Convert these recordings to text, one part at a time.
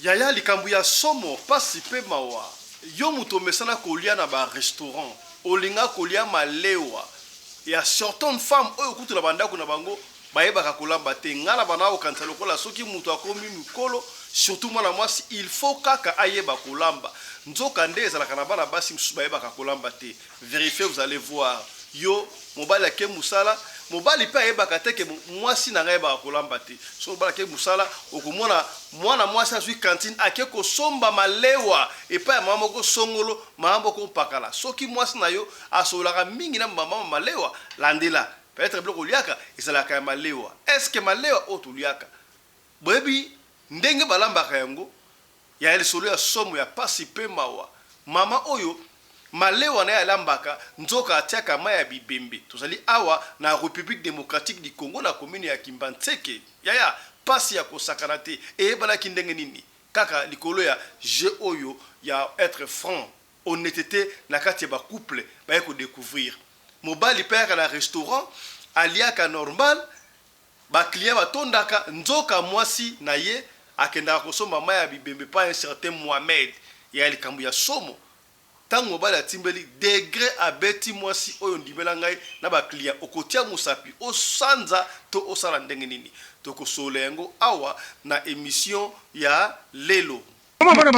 Yaya likambu ya somo pasi pe mawa. Yo muto mesana kolia na ba restaurant. Olinga kolia malewa. Ya certaines femmes oyo kutu na bandako na bango bayeba kakolamba te ngala bana o kanisa lokola soki muto akomi mikolo surtout mwana mwasi il faut kaka ayeba kolamba. Nzoka nde ezalaka na bana basi mususu bayeba kakolamba te. Vérifiez, vous allez voir. Yo mobali ake musala mobali pe ayebaka te ke mwasi na ngai ba kolamba te. So mobali ake musala okomona mwana mwasi azwi cantine ake kosomba malewa epa ya mama moko songolo mama moko pakala. Soki mwasi na yo asolaka mingi na mama malewa landela. Peut-être bloko liaka ezalaka ya malewa. Est-ce que malewa otuliaka? Bebi ndenge balambaka yango ya lisolo ya somo ya pasi pe mawa. Mama oyo malewa na ya lambaka nzoka atiaka maya bibembe. Tozali awa na République démocratique du Congo na commune ya Kimbantseke. Yaya pasi ya kosakana te. Eyebana kindenge nini? Kaka likolo ya je oyo ya être franc, honnêteté na kati ya ba couple ba ko découvrir. Mobali père na restaurant aliaka normal ba client batondaka nzoka mwasi na ye akenda kosomba maya bibembe pa un certain Mohamed ya likambu ya somo. Tango mobali atimbeli degré abeti mwasi oyo ndimela ngai na ba client okotia musapi osanza to osala ndenge nini toko solengo awa na émission ya lelo. Papa, avec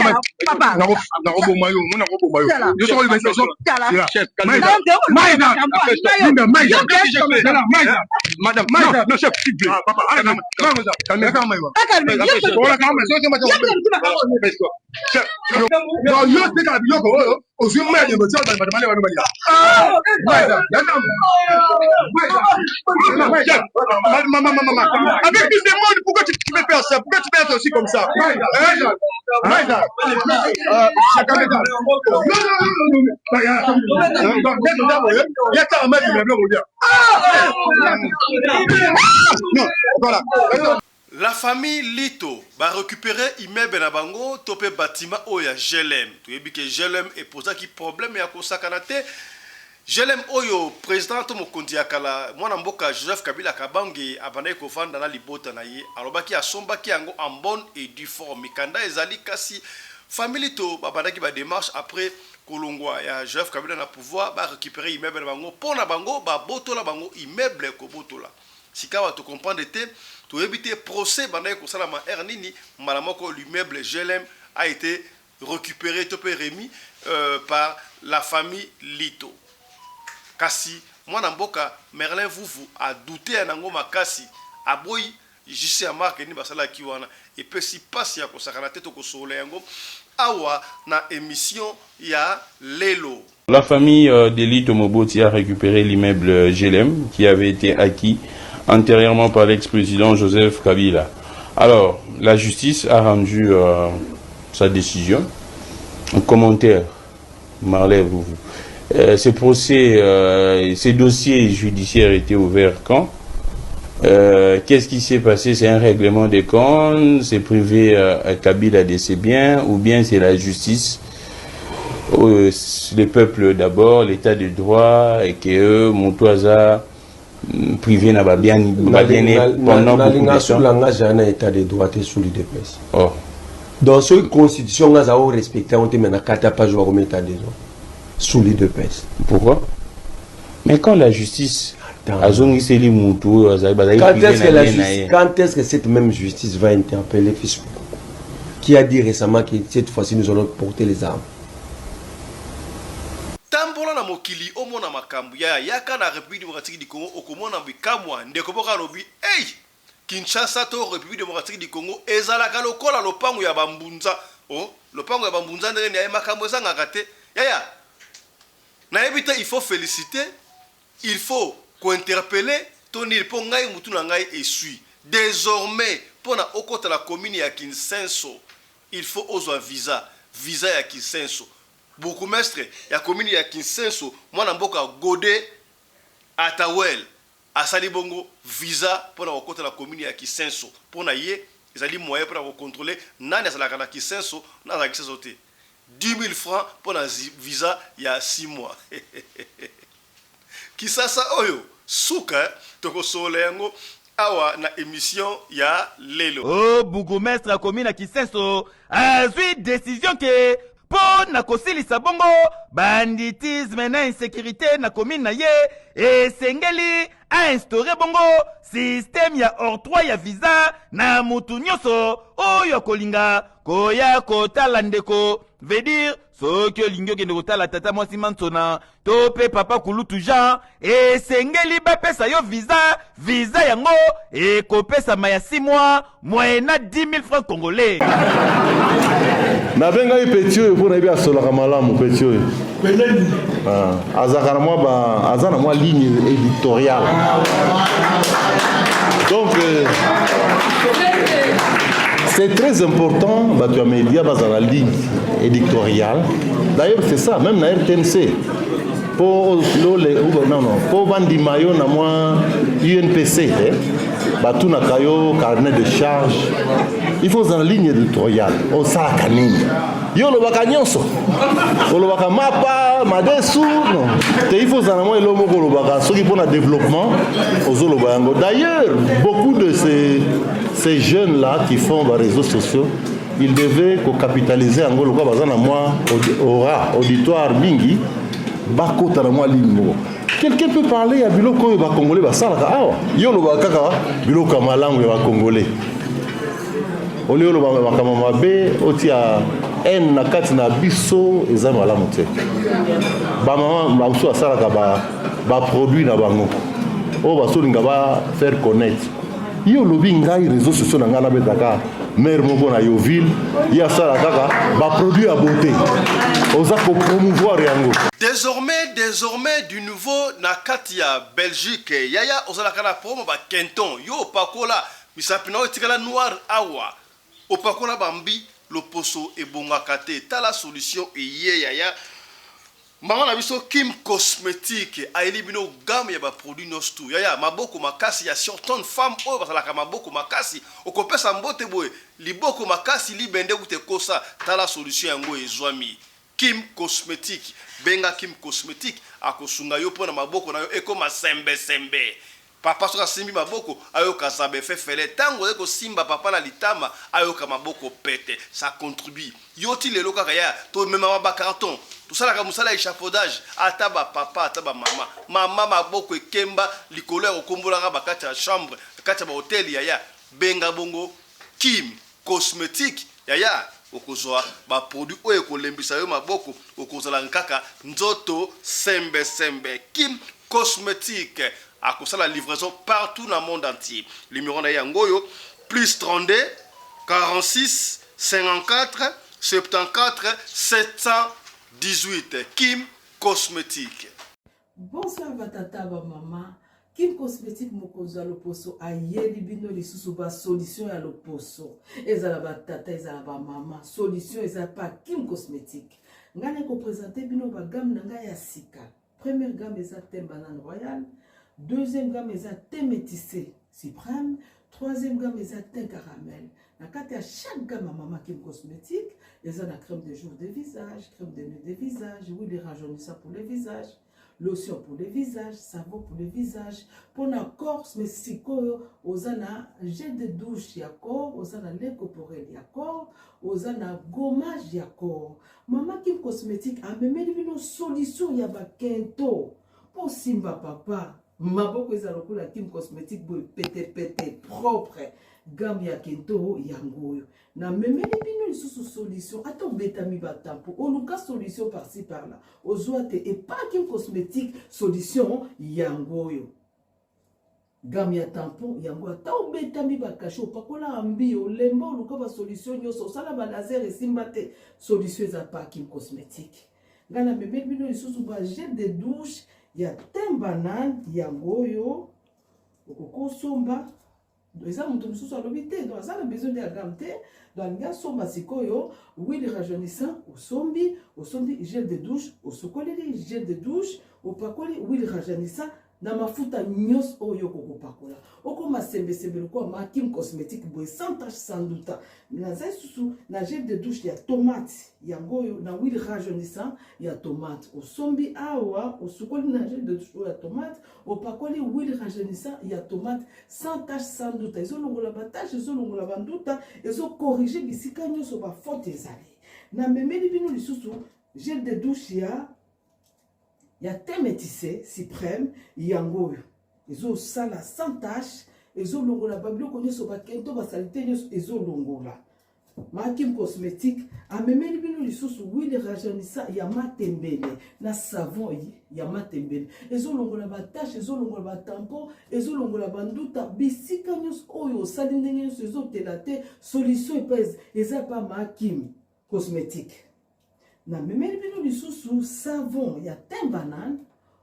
tout le monde, pourquoi tu veux faire ça? Pourquoi tu peux être aussi comme ça? La famille Lito va récupérer immeuble na bango topé bâtiment oya GLM. Tu yebi que GLM est posé qui problème ya kosakana te. GLM oyo président to mokonzi akala mwana mboka Joseph Kabila Kabange abandai kofanda na libota na ye alobaki asombaki yango en bonne et due forme mikanda ezali kasi famille to babandaki ba démarche après kolongwa ya Joseph Kabila na pouvoir ba récupérer immeuble na bango pona bango ba botola bango immeuble ko botola sikawa to comprendre te to éviter procès bandai ko sala ma ernini malamoko l'immeuble GLM a été récupéré topé remis par la famille Lito. Kasi mwana mboka Merlin Vuvu a douté nango makasi aboyi jisi ya marque ni basala ki wana et puis si passe ya kosakana te to kosola yango awa na émission ya lelo. La famille de Lito Moboti a récupéré l'immeuble GLM qui avait été acquis antérieurement par l'ex-président Joseph Kabila. Alors, la justice a rendu sa décision. Un commentaire, Marley Vuvu. Ces procès, ces dossiers judiciaires étaient ouverts quand? Qu'est-ce qui s'est passé? C'est un règlement des comptes, c'est privé Kabila de ses biens, ou bien c'est la justice, le peuple d'abord, l'état de droit, et que eux, Montoisa, privé n'a pas bien pendant beaucoup de temps. L'engagement état de droit est sous l'UDPS. Oh. Dans cette constitution, on a respecté, on a maintenant 4 pages de l'état de droit. Sous les deux pèses. Pourquoi? Mais quand la justice quand est-ce que cette même justice va interpeller Facebook qui a dit récemment que cette fois-ci nous allons porter les armes? Tambola na mokili omona makambu ya yaka na République démocratique du Congo okomona bikamwa ndeko boka lobi hey Kinshasa to République démocratique du Congo ezalaka lokola lopango ya bambunza oh lopango ya bambunza ndenge ya makambo ezanga te yaya. Il faut féliciter, il faut interpeller, Tony Pongai Moutunangai et suit. Désormais, pour la commune à Kinsenso, il faut oser visa à Kinsenso. Beaucoup mestre, la commune à Kinsenso, moi n'amboka Godé, Atawel, à Salibongo, visa pour la commune à Kinsenso. Pour naïe, ils allaient moyen pour contrôler, n'ana la Kinsenso, n'a la Kinsenso. 10 000 francs pour un visa il y a 6 mois. Qui ça oyo souka toko solengo awa na émission ya lelo. Oh, bourgmestre a commis na Kisenso azwi décision que po na kosilisa bongo banditisme na insécurité na commune na ye esengeli a instauré bongo système ya octroi ya visa na mutu nyonso oyo kolinga koya kotala ndeko veut dire soki olingi okende kotala tata mwasi Mansona to pe papa Kulutu Jean esengeli bapesa yo visa yango ekopesama ya 6 mois moyena 10 000 francs congolais. Nabenga yi petit oyo mpona yebi asolaka malamu petit oyo azalaka na mwa aza na mwa ligne éditoriale donc c'est très important bato ya média baza na ligne éditoriale. D'ailleurs c'est ça même na RTNC po bandima yo na mwa UNPC batunaka yo carnet de charge il faut en ligne éditoriale osalaka nini yo olobaka nyonso olobaka mapa madesu non te il faut en mwa elo moko olobaka soki mpona développement ozoloba yango. D'ailleurs beaucoup de ces jeunes là qui font les réseaux sociaux ils devaient capitaliser yango lokwa baza na mwa auditoire mingi bakota na mwa ligne moko. Quelqu'un peut parler à biloko oyo bakongolais basalaka awa yo olobaka kaka biloko ya malamu ya bakongolais oli olobaka makambo mabe otia haine na kati na biso eza malamu te. Bamama bamosusu basalaka baproduit na bango oyo basolinga bafaire connaître. Yo olobi ngai réseaux sociaux na ngai nabetaka maire moko na Yoville ye asala kaka baproduit ya beauté oza kopromouvoir yango. Désormais du nouveau na kati ya Belgique yaya ozalaka na promo ba Kenton yo opakola misapina otikala noir awa opakola bambi loposo ebongaka te tala solution eye yaya mama na biso Kim Cosmétique aeli bino gamme ya ba produit nostu yaya maboko makasi ya certaines femmes oyo basalaka maboko makasi okopesa mbote boye liboko makasi libende kute kosa tala solution yango ezwami Kim Cosmétique benga Kim Cosmétique akosunga yo pona maboko na yo ekoma sembe papa soka simbi maboko ayoka zabe fefele tango eko simba papa na litama ayoka maboko pete ça contribue yoti lelo kaka ya to mema ba carton tout ça la musala échafaudage ataba papa ataba mama maboko ekemba likolo ya kombola ba kati ya chambre kati ya hotel ya benga bongo Kim Cosmétique ya okozwa ba produit oyo kolembisa yo maboko okozala nkaka nzoto sembe Kim Cosmétique akosala livraison partout dans le monde entier. Numéro na yangoyo plus 32 46 54 74 718 Kim Cosmétique. Bonsoir batata ba mama. Kim Cosmétique mokonzo ya loposo ayeli bino lisusu ba solution ya loposo. Ezala batata ezala ba mama. Solution ezala pa Kim Cosmétique. Ngane ko présenter bino ba gamme na nga ya sika. Première gamme eza thème banane royale. Deuxième gamme est un thé métissé suprême. Troisième gamme est un thé caramel. Dans chaque gamme à maman Kim Cosmétique, il y a la crème de jour de visage, crème de nuit de visage, huile rajeunissant pour le visage, lotion pour le visage, savon pour le visage, pour le corps, mais si vous avez gel de douche, vous avez lait corporel, vous avez gommage, maman Kim Cosmétique a même une solution, il y a un kento pour Simba papa. Maboko ezalokola Kim Cosmétique boy pété propre gamme ya kento yango na memeli bino lisusu solution ato betami batampo oluka solution par-ci par-là ozoate et pas Kim Cosmétique solution yango gamme ya tampon yango ata betami bakasho pakola ambi olemba oluka ba solution nyoso sala ba laser esimba te solution za pas Kim Cosmétique ngana memeli bino lisusu ba gel de douche ya thème banane yangoyo okoko somba eza mutu mususu alobi te donc aza na besoin de gamme te donc nga somba sikoyo huile rajeunissant osombi gel de douche osokoleli gel de douche opakoli huile rajeunissant na mafuta nyos oyo kokopakola okoma sembe lokwa makim cosmétique boye sans tache sans doute naza susu na gel de douche ya tomate yango oyo na huile rajeunissant ya tomate osombi awa osukoli na gel de douche ya tomate opakoli huile rajeunissant ya tomate sans tache sans doute ezolongola batache ezolongola banduta ezokorrige bisika nyonso bafaute ezali na memeli bino lisusu gel de douche ya thé métissé suprême yango oyo ezosala sans tache ezolongola babiloko nyonso bakento basalite nyonso ezolongola makim cosmétique amemeli bino lisusu huile rajeunissant ya matembele na savon ya matembele ezolongola batache ezolongola batampon ezolongola banduta bisika nyonso oyo osali ndenge nyonso ezotela te solution epese eza pa makim cosmétique na memeli bino lisusu savon ya thym banane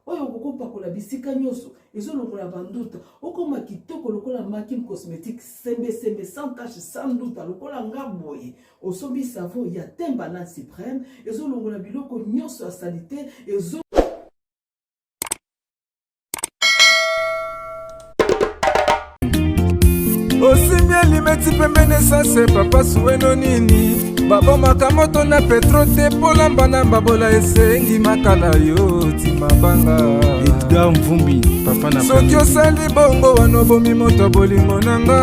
oyo kokopakola bisika nyonso ezolongola banduta okoma kitoko lokola makim cosmétique sembe sans tache sans doute lokola nga boye osombi savon ya thym banane suprême ezolongola biloko nyonso ya salite osimbi elimeti pembeni esase papa suweno nini babomaka moto na petro te polamba na babola esengi makala yo timabanga Edgar Mvumbi papa na soki osali bongo wana obomi moto bolingo nanga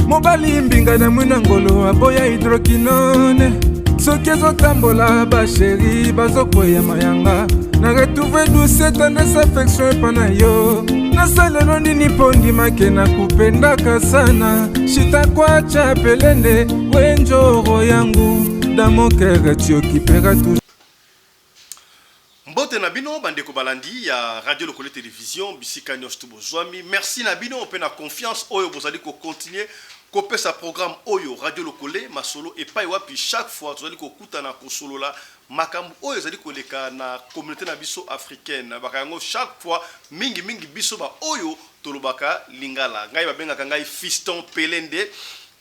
mobali mbinga na mwina ngolo aboya hydroquinone soki ezotambola basheri bazokwea mayanga na retrouve douce tendresse affection epana yo nasalelo nini mpo ndimake na kupendaka sana shitakwacha pelende wenjoro yangu damokere tiokipera tu mbote na bino bandeko balandi ya radio lokole télévision bisika nyonso to bozwami merci na bino mpe na confiance oyo bozali kocontinue kopesa programme oyo radio lokole masolo epai wapi chaque fois tozali kokutana kosolola makambo oyo ezali koleka na communauté na biso africaine bakayango chaque fois mingi biso ba oyo tolobaka lingala ngai babengaka ngai fiston pelende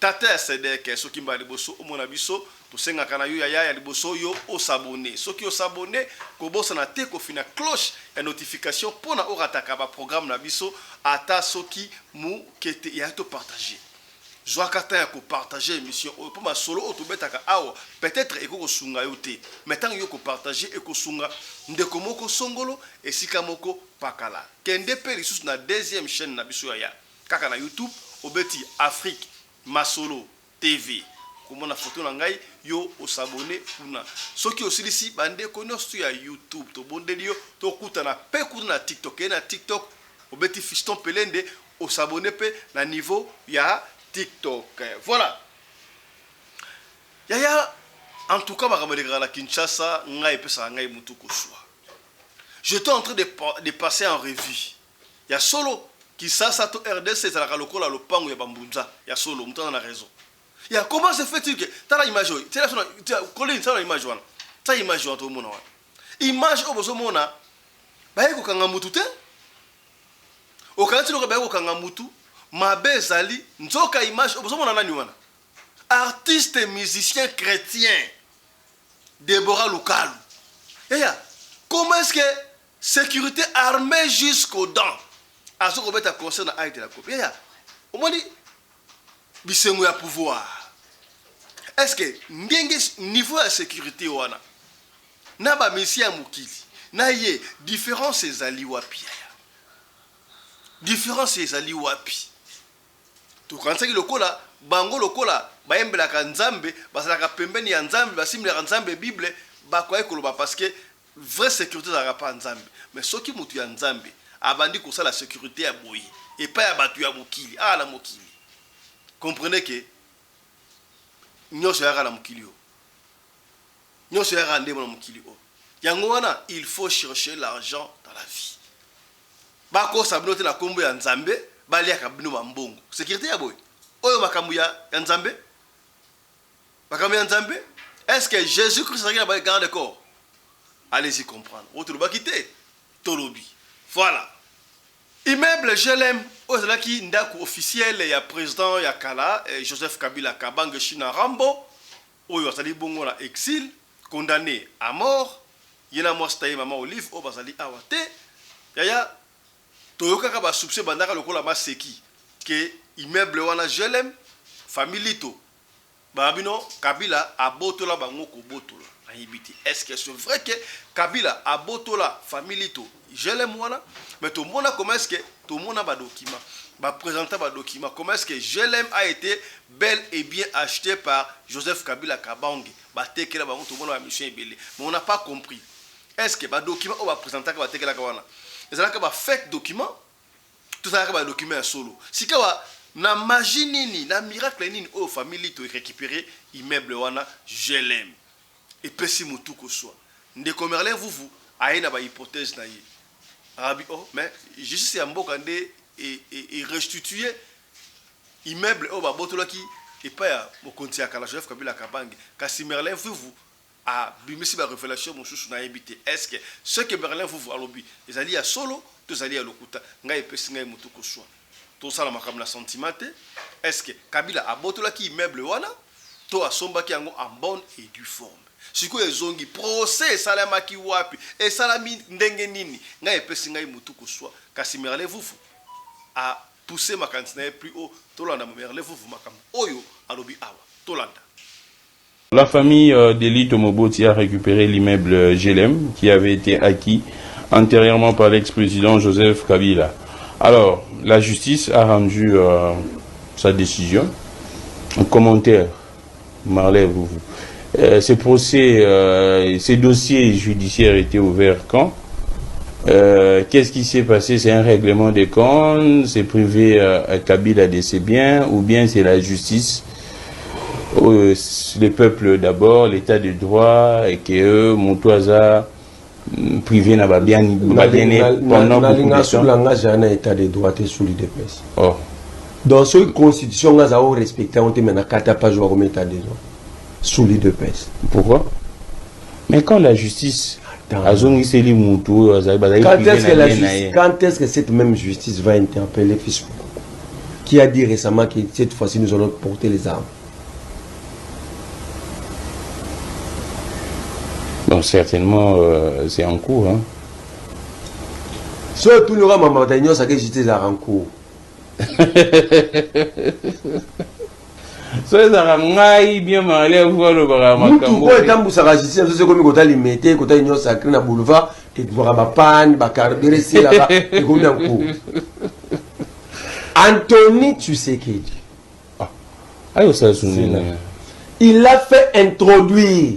tata ya sedeke soki mba liboso omona biso tosengaka na yo ya liboso yo osabone soki osabone kobosana te kofina cloche ya notification mpona orataka baprogramme na biso ata soki mukete ya to partager Joakata ya partager émission pour ma solo otobetaka awa peut-être eko kosunga yo te mais tant yo ko partager eko sunga ndeko moko songolo esika moko pakala kende pe lisusu na deuxième chaîne na biso ya kaka na YouTube obeti Afrique Masolo TV komona photo na ngai yo osabone kuna soki osilisi bande konostu ya YouTube to bondeli yo to kutana pe kuna na TikTok na TikTok obeti Fiston Pelende osabone pe na niveau ya TikTok. Voilà. Yaya, en tout cas, la Kinshasa, j'étais en train de passer en revue. Il y a solo qui ça to RDC, c'est la lokola le pango ya bambunza. Il y a solo, on a raison. Il y a comment se fait-il que tu as l'image, tu as l'image, tu as l'image, image au besoin mona, bah yako kangamutu te, au kanti lo bayako kangamutu. Mabe zali nzoka image obozomona nani wana artiste musicien chrétien Deborah Lukalu eya comment est-ce que sécurité armée jusqu'aux dents azo kobeta concert na aide la copie eya omoni bisengo ya pouvoir est-ce que ndenge niveau ya sécurité wana na ba misia mukili na ye différence ezali wapi différence ezali wapi tukansaki lokola bango lokola bayembelaka nzambe basalaka pembeni ya nzambe basimilaka nzambe bible bakoye koloba parce que vraie sécurité ezalaka pa nzambe mais soki mutu ya nzambe abandi kosala sécurité ya boye epai ya bato ya mokili ala mokili comprenez que nyonso yaka na mokili o nyonso yaka ndemo na mokili o yango wana il faut chercher l'argent dans la vie bakosa bino te na kombo ya nzambe baliaka bino mambongo sécurité ya boy oyo makambo ya nzambe makambo ya nzambe est-ce que Jésus Christ a ba garde corps allez-y comprendre autre ba quitter tolobi voilà immeuble GLM ozalaki ndako officiel ya président ya kala Joseph Kabila Kabange China Rambo oyo azali bongo na exil condamné à mort yena moi staye maman Olive o bazali awate yaya toyoka ka ba soupçon bandaka lokola maseki que immeuble wana JLM famille to babino Kabila abotola bango ko botola ayibiti. Est-ce que c'est vrai que Kabila abotola famille to JLM wana mais tout le monde comment est-ce que tout le monde a ba document ba présenter ba document comment est-ce que JLM a été bel et bien acheté par Joseph Kabila Kabange ba tekela bango tout le monde a mission ebele mais on n'a pas compris. Est-ce que ba document on va présenter ba tekela kawana ezalaka ba fake document tout ça ba document ya solo sikawa na magie nini na miracle nini o famille to récupérer immeuble wana JLM et pesi mutu ko soit ndeko Merlin vous aina ba hypothèse na ye arabi oh mais justice ya mboka nde et restituer immeuble o ba botolaki et pas ya mokonti ya kala Joseph Kabila Kabange kasi Merlin vous a bimisi ba révélation mosusu na habité. Est-ce que ce que Merlin vous alobi ezali ya solo to ezali ya lokuta ngai pesi ngai mutu ko soit tout ça la makam na sentimenté. Est-ce que Kabila a botolaki immeuble wana to asombaki yango en bonne et due forme siko ezongi procès salamaki wapi et salami ndenge nini ngai pesi ngai mutu ko soit kasi Merlin vous a poussé ma candidature plus haut tolanda Merlin vous makam oyo alobi awa tolanda. La famille d'Eli Tomoboti a récupéré l'immeuble JLM qui avait été acquis antérieurement par l'ex-président Joseph Kabila. Alors, la justice a rendu sa décision. Un commentaire, Marley, ces procès, ces dossiers judiciaires étaient ouverts quand? Qu'est-ce qui s'est passé? C'est un règlement des comptes? C'est privé Kabila de ses biens? Ou bien c'est la justice? Les peuples d'abord, l'état de droit, et que eux, Moutouaza, privé n'a pas bien pendant beaucoup de temps. Langage un état de droit et sous l'IDPS. Oh. Dans cette constitution, nous avons respecté, on a mis 4 pages au état de droit sous l'IDPS. Pourquoi? Mais quand la justice quand est-ce que cette même justice va interpeller Facebook qui a dit récemment que cette fois-ci nous allons porter les armes? Bon, certainement, c'est en cours. Hein. Surtout, nous avons maintenant ça que justice en cours. So ça ngai bien malé voir le barama kambo. Tout temps ça justice c'est comme quand il mettait quand il y a sacré na boulevard et voir ma panne, ba carburé c'est là-bas et comme en cours. Anthony Tshisekedi. Ah. Ayo ça il a fait introduire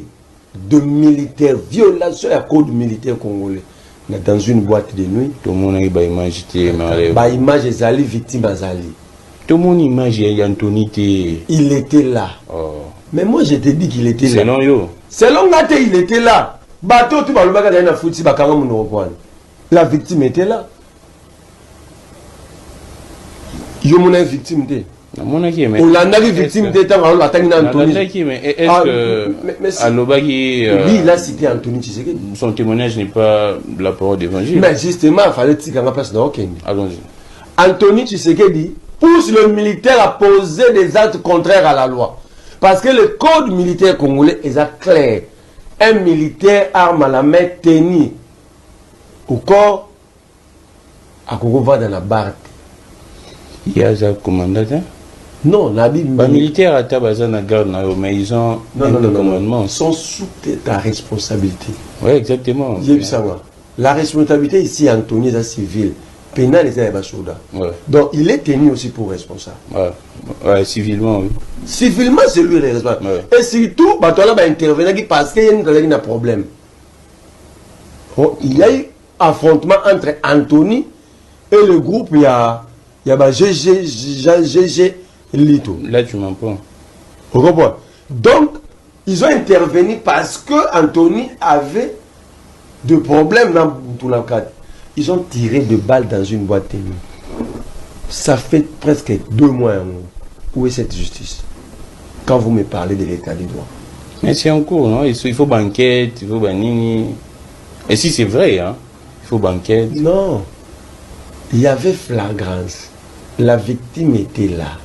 de militaires, violation à code militaire congolais dans une boîte de nuit. Tout le monde a une image. Image Zali, victime Zali. Tout le monde image Anthony. Il était là. Oh. Mais moi je te dis qu'il était là. Selon yo. Selon Gate, il était là. Bateau, tout le monde a foutu la victime était là. Yo mon victime de. On l'a victime d'état à Anthony. Est-ce que lui, il a cité Anthony Tshisekedi. Son témoignage n'est pas la parole d'évangile. Mais justement, il fallait dire qu'on a place dans aucun. Allons-y. Anthony Tshisekedi pousse le militaire à poser des actes contraires à la loi. Parce que le code militaire congolais est clair. Un militaire arme à la main tenu au corps à Kourova dans la barque. Il y a un commandant. Non, la Bible. Les militaires à Tabazana garde, mais ils ont un commandement. Ils sont sous ta responsabilité. Oui, exactement. La responsabilité ici, Anthony, est civil. Pénal, est Basoda. Donc, il est tenu aussi pour responsable. Ouais, civilement, oui. Civilement, c'est lui le responsable. Ouais. Et surtout, bah, toi là, intervenir parce qu'il y a un problème. Bon, il y a eu affrontement entre Anthony et le groupe, il y a GG Lito. Là, tu m'en prends. Vous comprenez? Donc, ils ont intervenu parce que Anthony avait des problèmes dans tout le cadre. Ils ont tiré des balles dans une boîte de nuit. Ça fait presque 2 mois. Où est cette justice? Quand vous me parlez de l'état du droit. Mais c'est en cours, non? Il faut banquette, il faut banini. Et si c'est vrai, hein? Il faut banquette. Non. Il y avait flagrance. La victime était là.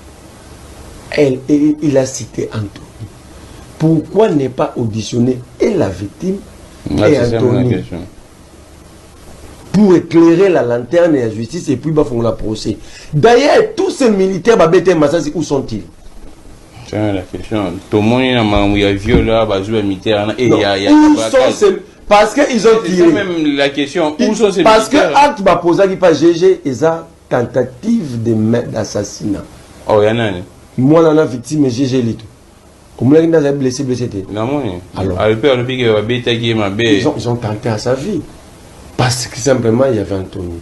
Il a cité Anthony. Pourquoi ne pas auditionner et la victime et Anthony pour éclairer la lanterne et la justice et puis font la procès. D'ailleurs, tous ces militaires Massasi, où sont-ils? C'est la question. Tout le monde a violé, militaire et où sont ces... Parce qu'ils ont tiré. C'est même la question. Où sont ces parce militaires? que acte Baposa qui pas GG et ça tentative d'assassinat. Oh, il y en a. Moi, on a victime GG Lito. Comme là, il a blessé. Non, alors, ils ont tenté à sa vie. Parce que simplement, il y avait Anthony.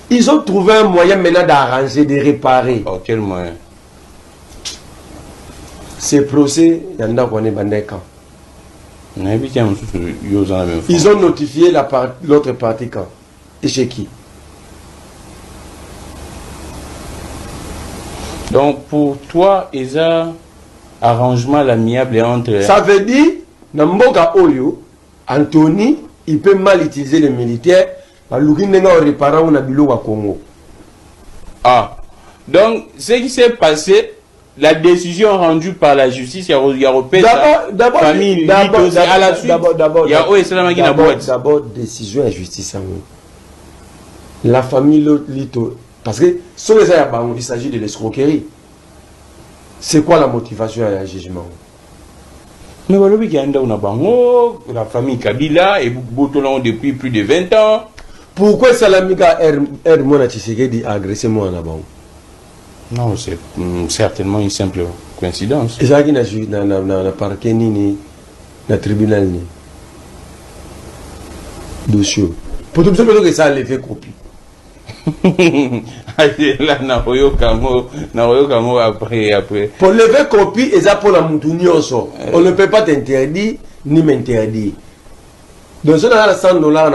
Ils ont trouvé un moyen maintenant d'arranger, de réparer. Oh, quel moyen? Ces procès, il y en a qu'on est bandé quand. Ils ont notifié l'autre partie quand. Et chez qui? Donc, pour toi, Eza, arrangement l'amiable entre... Ça veut dire, dans Mboka Olio, Anthony, il peut mal utiliser les militaires, par réparant un bilo à Congo. Ah, donc, ce qui s'est passé, la décision rendue par la justice, il y a d'abord, décision et justice. La famille Lito, parce que il s'agit de l'escroquerie. C'est quoi la motivation à un jugement? Mais voilà, la famille Kabila et Boutolon depuis plus de 20 ans. Pourquoi Salamika Mona Tshisekedi a agressé moi en avant? Non, c'est certainement une simple coïncidence. Et ça qui n'a parquet ni na tribunal ni dossier. Pour tout ça, que ça a levé copie. Là, après. Pour lever copie, et ça pour la moutounioso. On ne peut pas t'interdire ni m'interdire. Donc, si on a $100, on a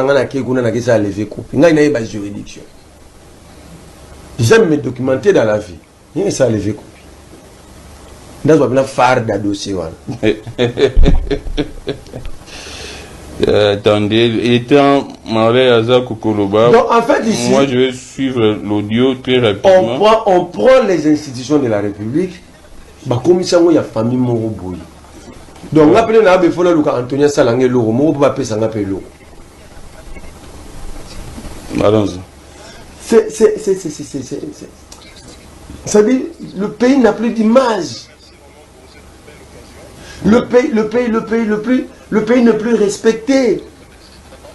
ça a levé copie. On a une juridiction. J'aime me documenter dans la vie. Il y a ça levé copie. Dans un phare de dossier. Attendez, étant Marley Azak ou Koloba, donc en fait ici, moi je vais suivre l'audio très rapidement. On prend les institutions de la République, bah comme ça il y a famille Moroboui. Donc on appelle na befola luka Antonia Salangé Loro, Moro pas pesa ngapé Loro. Allons-y. Ça dit le pays n'a plus d'image. Le pays n'est plus respecté.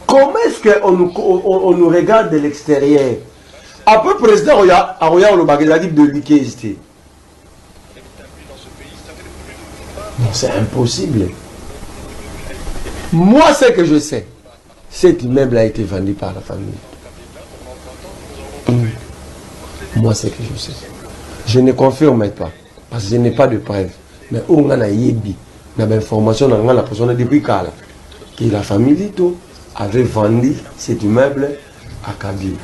Comment est-ce qu'on nous regarde de l'extérieur? Après le président, il y a le bagage de l'UKST. Non, c'est impossible. Moi, ce que je sais, cet immeuble a été vendu par la famille. Moi, ce que je sais. Je ne confirme pas, parce que je n'ai pas de preuves. Mais on a yebi. Il y a l'information dans la personne depuis que la famille Lito avait vendu cet immeuble à Kabila.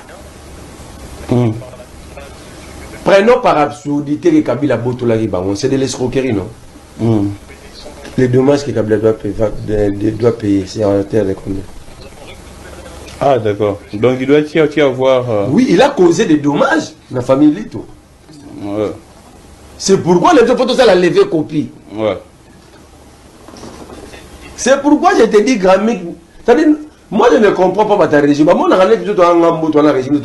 Prenons par absurdité que Kabila Botola Ribangon, c'est de l'escroquerie, non? Les dommages que Kabila doit payer, c'est en terre de combien? Ah, d'accord. Donc il doit y avoir. Oui, il a causé des dommages, la famille Lito. Ouais. C'est pourquoi les deux photos, ça l'a levé copie. Ouais. C'est pourquoi je te dis, Grammy, moi je ne comprends pas ta régime. Moi, je ne comprends pas régime.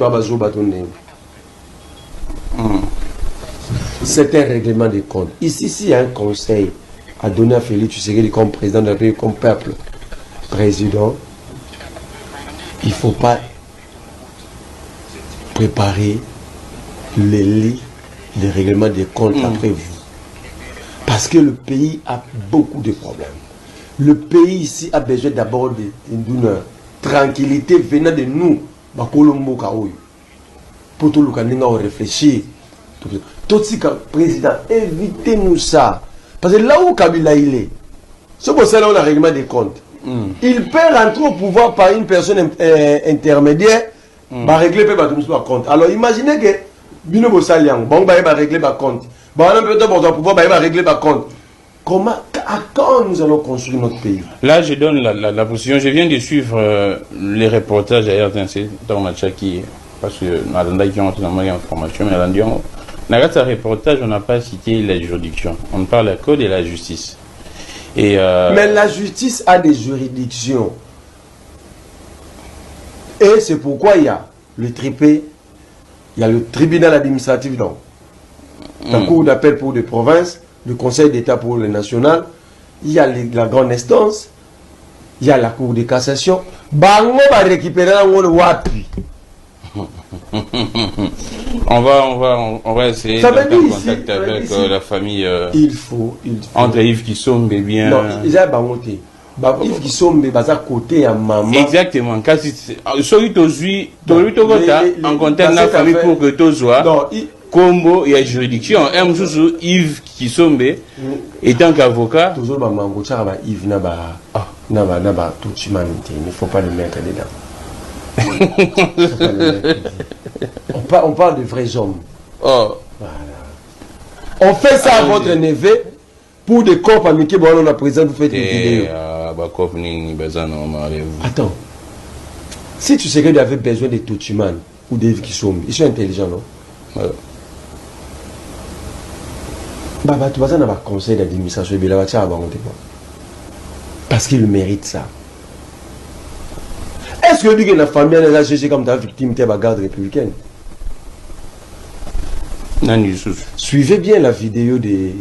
C'est un règlement de compte. Ici, il y a un conseil à donner à Félix Tshisekedi comme président de la République, comme peuple président. Il ne faut pas préparer les lits de règlement de compte après vous. Parce que le pays a beaucoup de problèmes. Le pays ici a besoin d'abord d'une tranquillité venant de nous. Pour tout le monde réfléchir. Tout ce président, évitez-nous ça. Parce que là où Kabila il est, c'est pour ça qu'on a un règlement des comptes. Il peut rentrer au pouvoir par une personne intermédiaire, va régler le compte. Alors imaginez que Bino Bossaliang, bon, va régler le compte. Bon, on peut pouvoir régler le compte. Comment, à quand nous allons construire notre pays? Là, je donne la position. Je viens de suivre les reportages à RTNC dans Machaki, parce que nous avons une information, mais dans ce reportage, on n'a pas cité la juridiction. On parle de code et la justice. Et mais la justice a des juridictions. Et c'est pourquoi il y a le tripé, il y a le tribunal administratif, donc, la cour d'appel pour les provinces, le conseil d'État pour le national, il y a la grande instance, il y a la cour de cassation. Bango va récupérer la wapi. On va essayer d'être en contact avec la famille. Il faut. Entre Yves Kisombe et bien. Non, il y a Bangoté. Yves Kisombe, à côté à maman. Exactement. Celui qui en contact la famille pour que tu sois. Combo et la juridiction. Un jour, Yves Kisombe, étant qu'avocat. Toujours maman, Yves Naba. Naba, tout il ne faut pas le mettre dedans. On parle de vrais hommes. Oh. Voilà. On fait ça à votre neveu pour des corps amicaux. Bon, on a présent, vous faites une vidéo. Attends. Si tu sais qu'il avait besoin de Tochiman ou des qui sont, ils sont intelligents, non? Tu vas avoir un conseil d'administration et parce qu'il mérite ça. Est-ce que lui qui est la famille a jugé comme ta victime de la garde républicaine? Suivez bien la vidéo de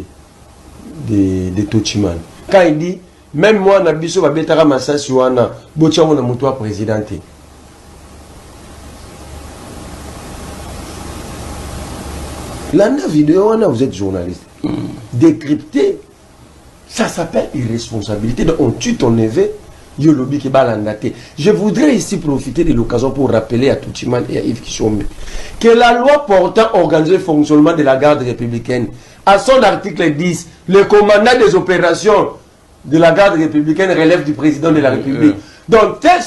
Tochiman. Quand il dit, même moi, Nabiso va betara massa suana, botia mon amutoa présidenté. La vidéo, vous êtes journaliste. Décrypter, ça s'appelle irresponsabilité. Donc on tue ton neveu, Yolobi qui balandaté. Je voudrais ici profiter de l'occasion pour rappeler à Toutiman et à Yves Kisombe que la loi portant organiser le fonctionnement de la garde républicaine, à son article 10, le commandant des opérations de la garde républicaine relève du président de la République. Donc, c'est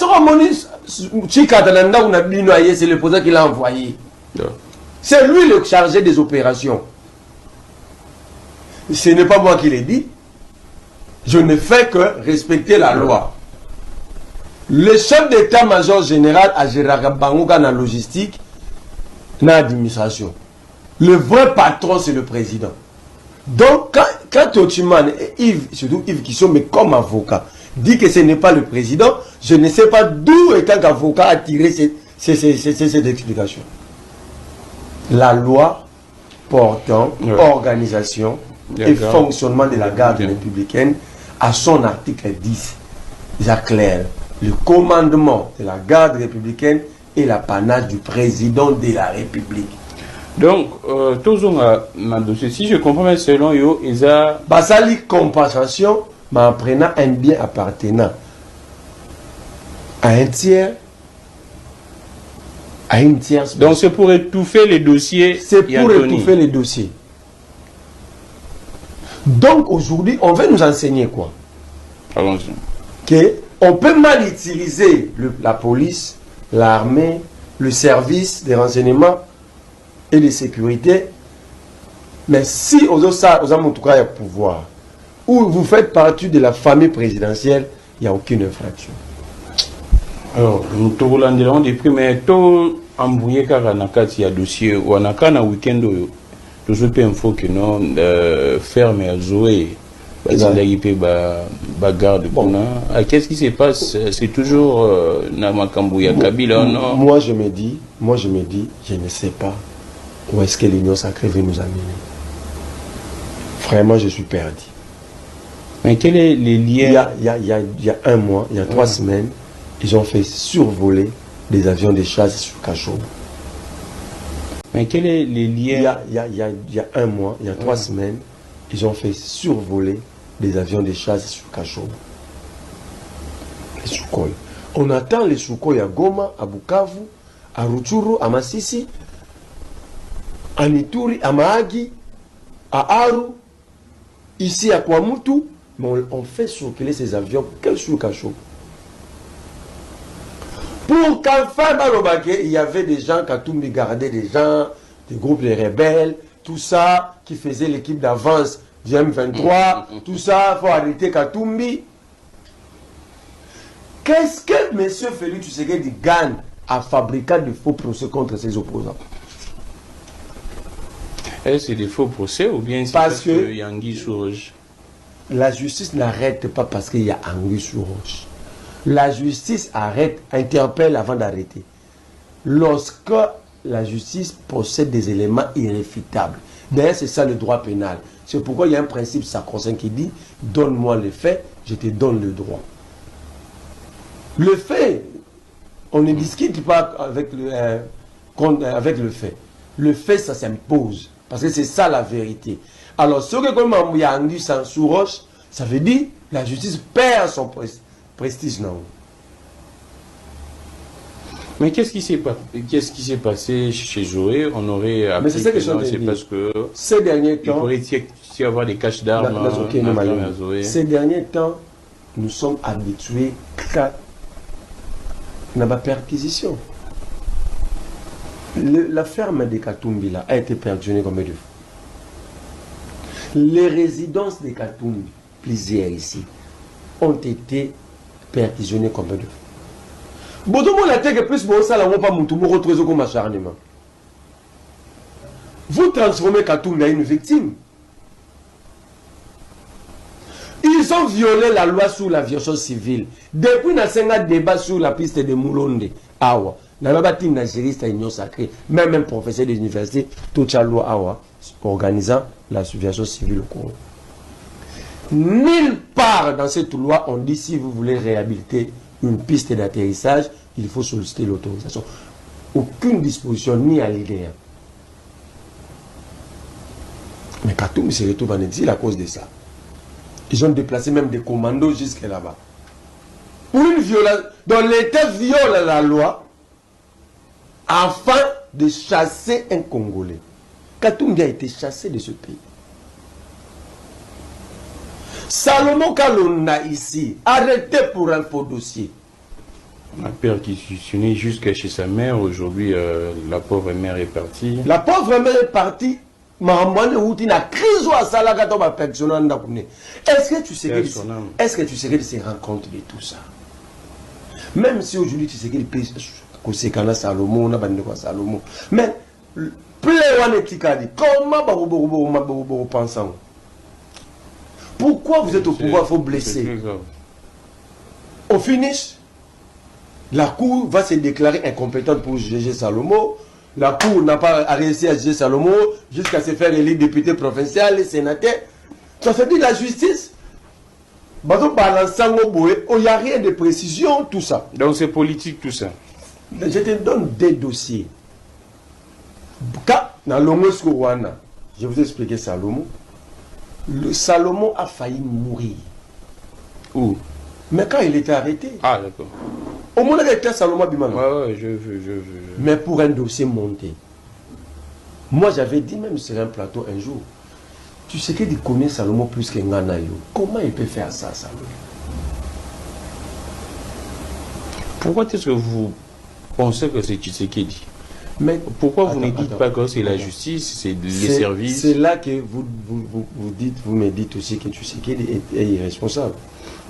le président qui l'a envoyé. C'est lui le chargé des opérations. Ce n'est pas moi qui l'ai dit. Je ne fais que respecter la loi. Le chef d'état-major général à Gérard Bangouka dans la logistique, dans l'administration. Le vrai patron, c'est le président. Donc, quand Tochiman et Yves, surtout Yves qui sont mais comme avocat, dit que ce n'est pas le président, je ne sais pas d'où, étant qu'avocat, a tiré cette explication. La loi portant organisation et fonctionnement de la garde républicaine, à son article 10, j'acclare, le commandement de la garde républicaine est l'apanage du président de la République. Donc, toujours dans dossier, si je comprends bien, selon yo, ils ont... Basali compensation, mais en prenant un bien appartenant à un tiers, à une tierce. Donc c'est pour étouffer les dossiers. C'est pour étouffer les dossiers. Donc aujourd'hui, on veut nous enseigner quoi? Allons-y. On peut mal utiliser la police, l'armée, le service des renseignements et de sécurité, mais si aux en tout cas il y a pouvoir, ou vous faites partie de la famille présidentielle, il n'y a aucune infraction. Alors, nous te relanderons des prix, mais tout embrouillé car on a il y a dossier ou on a qu'un week-end tout ce peu info que non ferme à jouer. Qu'est-ce qui se passe? C'est toujours Namakambouya Kabila, non? Moi je me dis, je ne sais pas où est-ce que l'Union sacrée veut nous amener. Vraiment, je suis perdu. Mais quel est les liens? Il y a un mois, il y a 3 semaines, ils ont fait survoler des avions de chasse sur Cachot. Mais quel est les liens? Il y a un mois, il y a 3 semaines, ils ont fait survoler des avions de chasse sur Cachot. Les Sukhoi. On attend les Sukhoi à Goma, à Bukavu, à Rutshuru, à Masisi, à Ituri, à Mahagi, à Aru, ici à Kwamutu, mais on fait circuler ces avions que sur Cachot. Pour qu'enfin, il y avait des gens qui ont gardé des gens, des groupes de rebelles, tout ça, qui faisait l'équipe d'avance du M23, tout ça, il faut arrêter Katumbi. Qu'est-ce que M. Félix Tshisekedi gagne à fabriquer de faux procès contre ses opposants? Est-ce que c'est des faux procès ou bien c'est parce qu'il y a anguille sous roche? La justice n'arrête pas parce qu'il y a anguille sous roche. La justice arrête, interpelle avant d'arrêter. Lorsque la justice possède des éléments irréfutables. D'ailleurs, c'est ça le droit pénal. C'est pourquoi il y a un principe sacro-saint qui dit « Donne-moi le fait, je te donne le droit ». Le fait, on ne discute pas avec le fait. Le fait, ça s'impose. Parce que c'est ça la vérité. Alors, ce que comme il y a Andy sous roche, ça veut dire que la justice perd son prestige. Non. Mais qu'est-ce qui s'est passé chez Joé? On aurait appris. Mais c'est ça que je c'est parce que ces derniers temps, il pourrait y avoir des caches d'armes à Joé. Ces derniers temps, nous sommes habitués à la perquisition. La ferme de Katumbi a été perquisitionnée combien de fois? Les résidences de Katumbi, plusieurs ici, ont été perquisitionnées combien de fois? Vous transformez Katumbi en une victime. Ils ont violé la loi sur l'aviation civile. Depuis un débat sur la piste de Moulonde, Awa, même un professeur de l'université, toute la loi Awa, organisant l'aviation civile au Congo. Nulle part dans cette loi, on dit si vous voulez réhabiliter une piste d'atterrissage, il faut solliciter l'autorisation. Aucune disposition, ni à l'idée. Mais Katumbi se retrouve en exil à cause de ça. Ils ont déplacé même des commandos jusqu'à là-bas. Pour une violence, dont l'État viole la loi afin de chasser un Congolais. Katumbi a été chassé de ce pays. Salomon Kalonda ici, arrêté pour un faux dossier. Un père qui est jusqu'à chez sa mère. Aujourd'hui, la pauvre mère est partie. La pauvre mère est partie. Est-ce que tu sais que se rend compte de tout ça? Même si aujourd'hui tu sais que c'est Salomon, Salomon, mais comment pensant? Pourquoi vous êtes au pouvoir, il faut blesser? Au finish, la cour va se déclarer incompétente pour juger Salomon. La cour n'a pas réussi à juger Salomon jusqu'à se faire élire député provincial et sénateur. Ça veut dire la justice. Il n'y a rien de précision, tout ça. Donc c'est politique tout ça. Je te donne des dossiers. Dans l'Omos Rwanda, je vais vous expliquer Salomon. Salomon a failli mourir. Où? Mais quand il était arrêté. Ah, d'accord. Au moins, il était Salomon Bimano. Ouais, je veux. Mais pour un dossier monté. Moi, j'avais dit même sur un plateau un jour, tu sais qu'il connaît Salomon plus que Nganayo. Comment il peut faire ça, Salomon? Pourquoi est-ce que vous pensez que c'est Tshisekedi? Mais pourquoi vous ne dites pas que c'est la justice, c'est les services? C'est là que vous me dites aussi que Tshisekedi est irresponsable.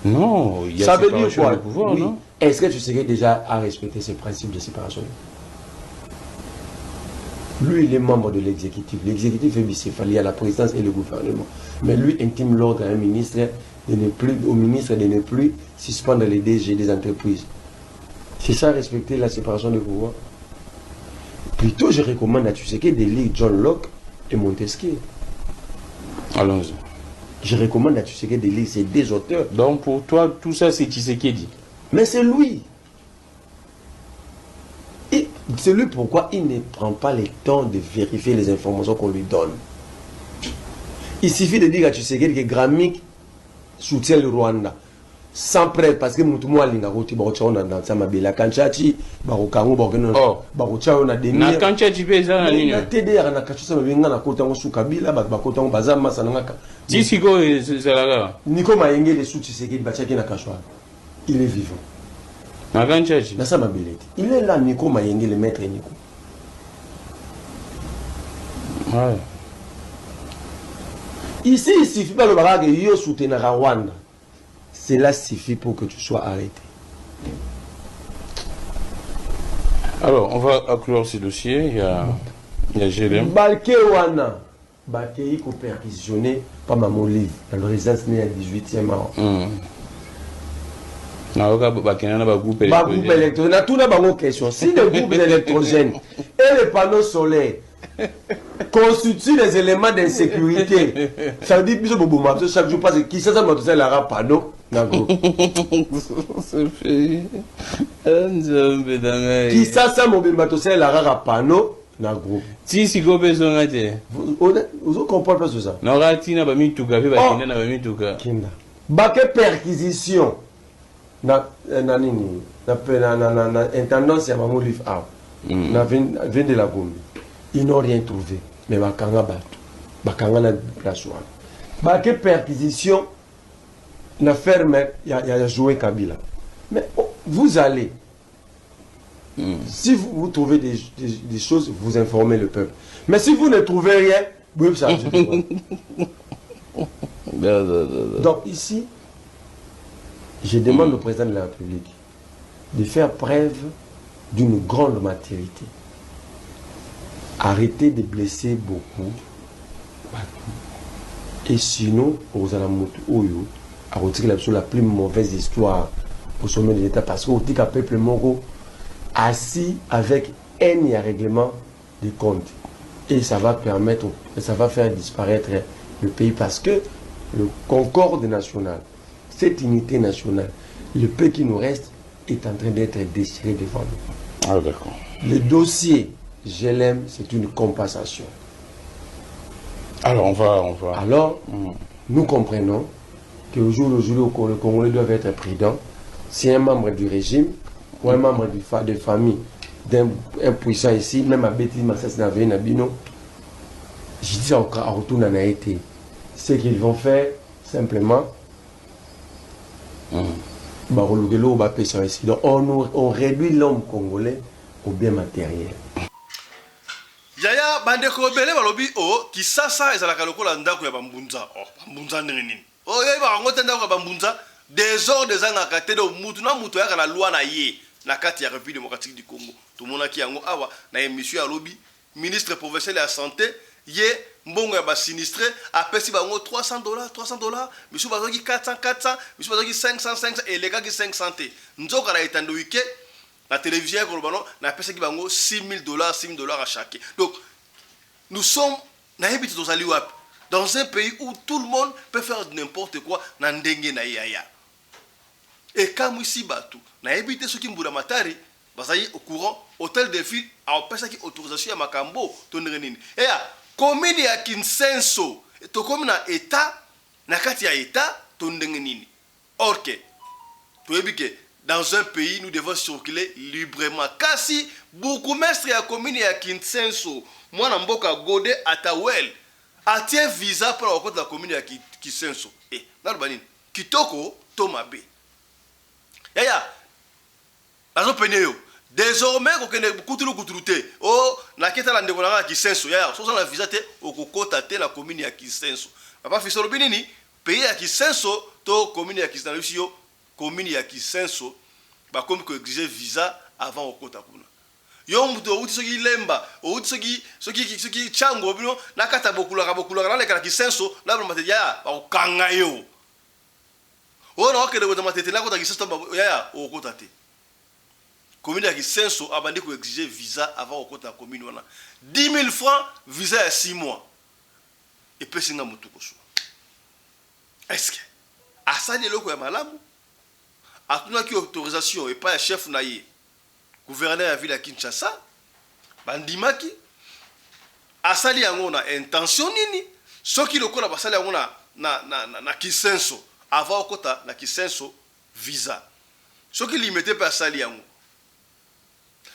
Non, il y a ça veut dire quoi? De pouvoir, oui. Non? Est-ce que Tshisekedi déjà a respecté ce principe de séparation? Lui, il est membre de l'exécutif. L'exécutif est bicéphale, il y a la présidence et le gouvernement. Mais lui intime l'ordre à un ministre de ne plus suspendre les DG des entreprises. C'est ça, respecter la séparation des pouvoirs. Plutôt, je recommande à Tshisekedi de lire John Locke et Montesquieu. Allons-y. Je recommande à Tshisekedi de lire ces deux auteurs. Donc pour toi, tout ça, c'est Tshisekedi. Mais c'est lui. C'est lui pourquoi il ne prend pas le temps de vérifier les informations qu'on lui donne. Il suffit de dire à Tshisekedi que Gramik soutient le Rwanda. Sans preuve, parce que Moutoumou Alingakoti, Barocha, dans Samabela, Kanchachi, Barokango, Barocha, on a des na Kanchachi, Pesa, la ligne. TDR, na Kachusa, na Kota, Soukabila, Bakota, Bazama, Sananga. Tissiko, c'est là. Niko Maenge, les sous Tshisekedi, Bachaki, na Kachwa. Il est vivant. Na Kanchachi. Na Samabela. Il est là, Niko Maenge, le maître Niko. Ouais. Ici, il suffit pas le barrage, il y a soutenu Rwanda. Cela suffit pour que tu sois arrêté. Alors, on va acclure ce dossier. Il y a GLM. Balké Wana. Balké, il faut perquisitionner par Maman Livre. Dans le résidence né à 18e an. groupe électrogène. Tout d'abord, question. Si le groupe électrogène et les panneaux solaires constituent des éléments d'insécurité, ça veut dire que chaque jour, parce que qui ça m'a la panneau dans le groupe. Qui ça m'a la panneau dans le groupe. Si si go besoin vous comprenez pas ça. Non, ratina ba mi tuka ba kinda na ba mi tuka. Kinda. Baké perquisition na nini na intendance ya mamu live out. Na vin de la Gombe. Ils n'ont rien trouvé. Mais bakanga batu. Bakanga na place wana. Baké perquisition na ferme ya joué Kabila. Mais vous allez si vous trouvez des choses, vous informez le peuple. Mais si vous ne trouvez rien, vous ça. Donc ici, je demande au président de la République de faire preuve d'une grande maturité. Arrêtez de blesser beaucoup. Et sinon, aux alamoto oyo, à retirer la plus mauvaise histoire au sommet de l'État. Parce qu'au tika peuple moro assis avec un règlement de compte. Et ça va permettre, ça va faire disparaître le pays parce que le concorde national, cette unité nationale, le peu qui nous reste est en train d'être déchiré devant nous. Ah, d'accord. Le dossier GLM, c'est une compensation. Alors, on va. Alors, nous comprenons qu'au jour où le Congolais doivent être prudents, si un membre du régime ou un membre de famille d'un puissant ici, même à Betty Massas Nabino, je dis encore à retour en Haïti, ce qu'ils vont faire simplement, donc on réduit l'homme congolais au bien matériel. Yaya bandeko bele balobi o kisasa ezalaka lokola ndako ya bambunza. Bambunza nini? O yeba ngote ndako ya bambunza désordre ezangaka te do mutu na mutu yaka na loi na ye na kati ya République démocratique du Congo. Tout le monde qui yango awa na émission ya lobi ministre provincial de la santé ye mbongo ya ba sinistré apesi bango $300, monsieur bazoki 400, monsieur bazoki 500 et les gars qui 500 te. Nzoka na etando wike la télévision globalo na pesa ki bango $6,000 à chaque. Donc nous sommes na yebiti tozali wapi dans un pays où tout le monde peut faire n'importe quoi na ndenge na yaya. Et comme ici batu na yebiti soki mbula matari bazali au courant hôtel de ville a pesa ki autorisation ya makambo to nini. Et ya commune ya Kinsenso to comme na état na kati ya état to ndenge nini. Or que to yebike dans un pays, nous devons circuler librement. Kasi, beaucoup mestre ya commune ya Kinsenso, moi na mboka Gode Atawel, atie visa pour la côte de la commune ya Kinsenso. Eh, nalbanini, kitoko tomabe. Yaya, azo peneyo. Désormais, kokene kutulute. Oh, na keta la ndeko na Kinsenso. Yaya, so la visa te okokota te la commune ya Kinsenso. Papa fisoro binini, pays ya Kinsenso to commune ya Kinsenso. Commune ya Kinsenso ba comme que exiger visa avant au kota kuna yo muto uti soki lemba uti soki chango bino nakata bokula na le kala Kinsenso la ba matete ya ba kanga yo ona okede ko matete la kota Kinsenso ba ya o kota te commune ya Kinsenso abandi ko exiger visa avant au kota commune wana 10 000 francs visa ya 6 mois et peut singa mutu ko so est-ce que asali loko ya malamu atuna ki autorisation et pas chef naïe gouverneur ya ville ya Kinshasa bandimaki asali yango na intention nini soki lokola basali yango na Kinsenso avant kota na Kinsenso visa soki limité pe asali yango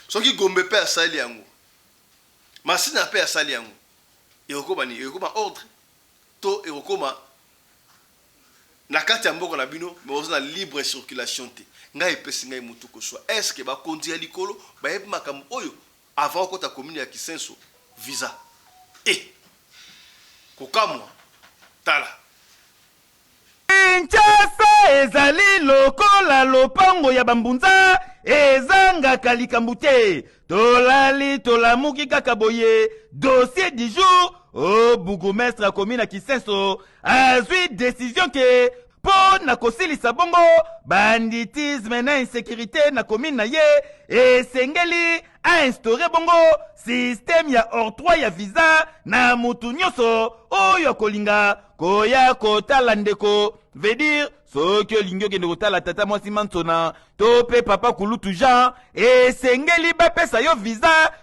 soki Gombe pe asali yango Masina pe asali yango ekoma ordre to ekoma na kati ya mboko na bino mais na libre circulation te ngai pesi ngai mutu ko so est-ce que ba kondi ya likolo ba yebi makambo oyo avant ko ta commune ya Kinsenso visa kokamwa tala Kinshasa ezali lokola lopango ya bambunza ezanga likambo te tolali tolamuki kaka boye dossier du jour au bourgmestre ya commune ya Kinsenso azwi décision ke po na kosilisa bongo banditisme na insécurité na commune na ye esengeli ainstaure bongo système ya octroi ya visa na mutu nyonso oyo kolinga koya kotala ndeko veut dire soki olingi okende kotala tata mwasi mansona to pe papa kulutu Jean esengeli bapesa yo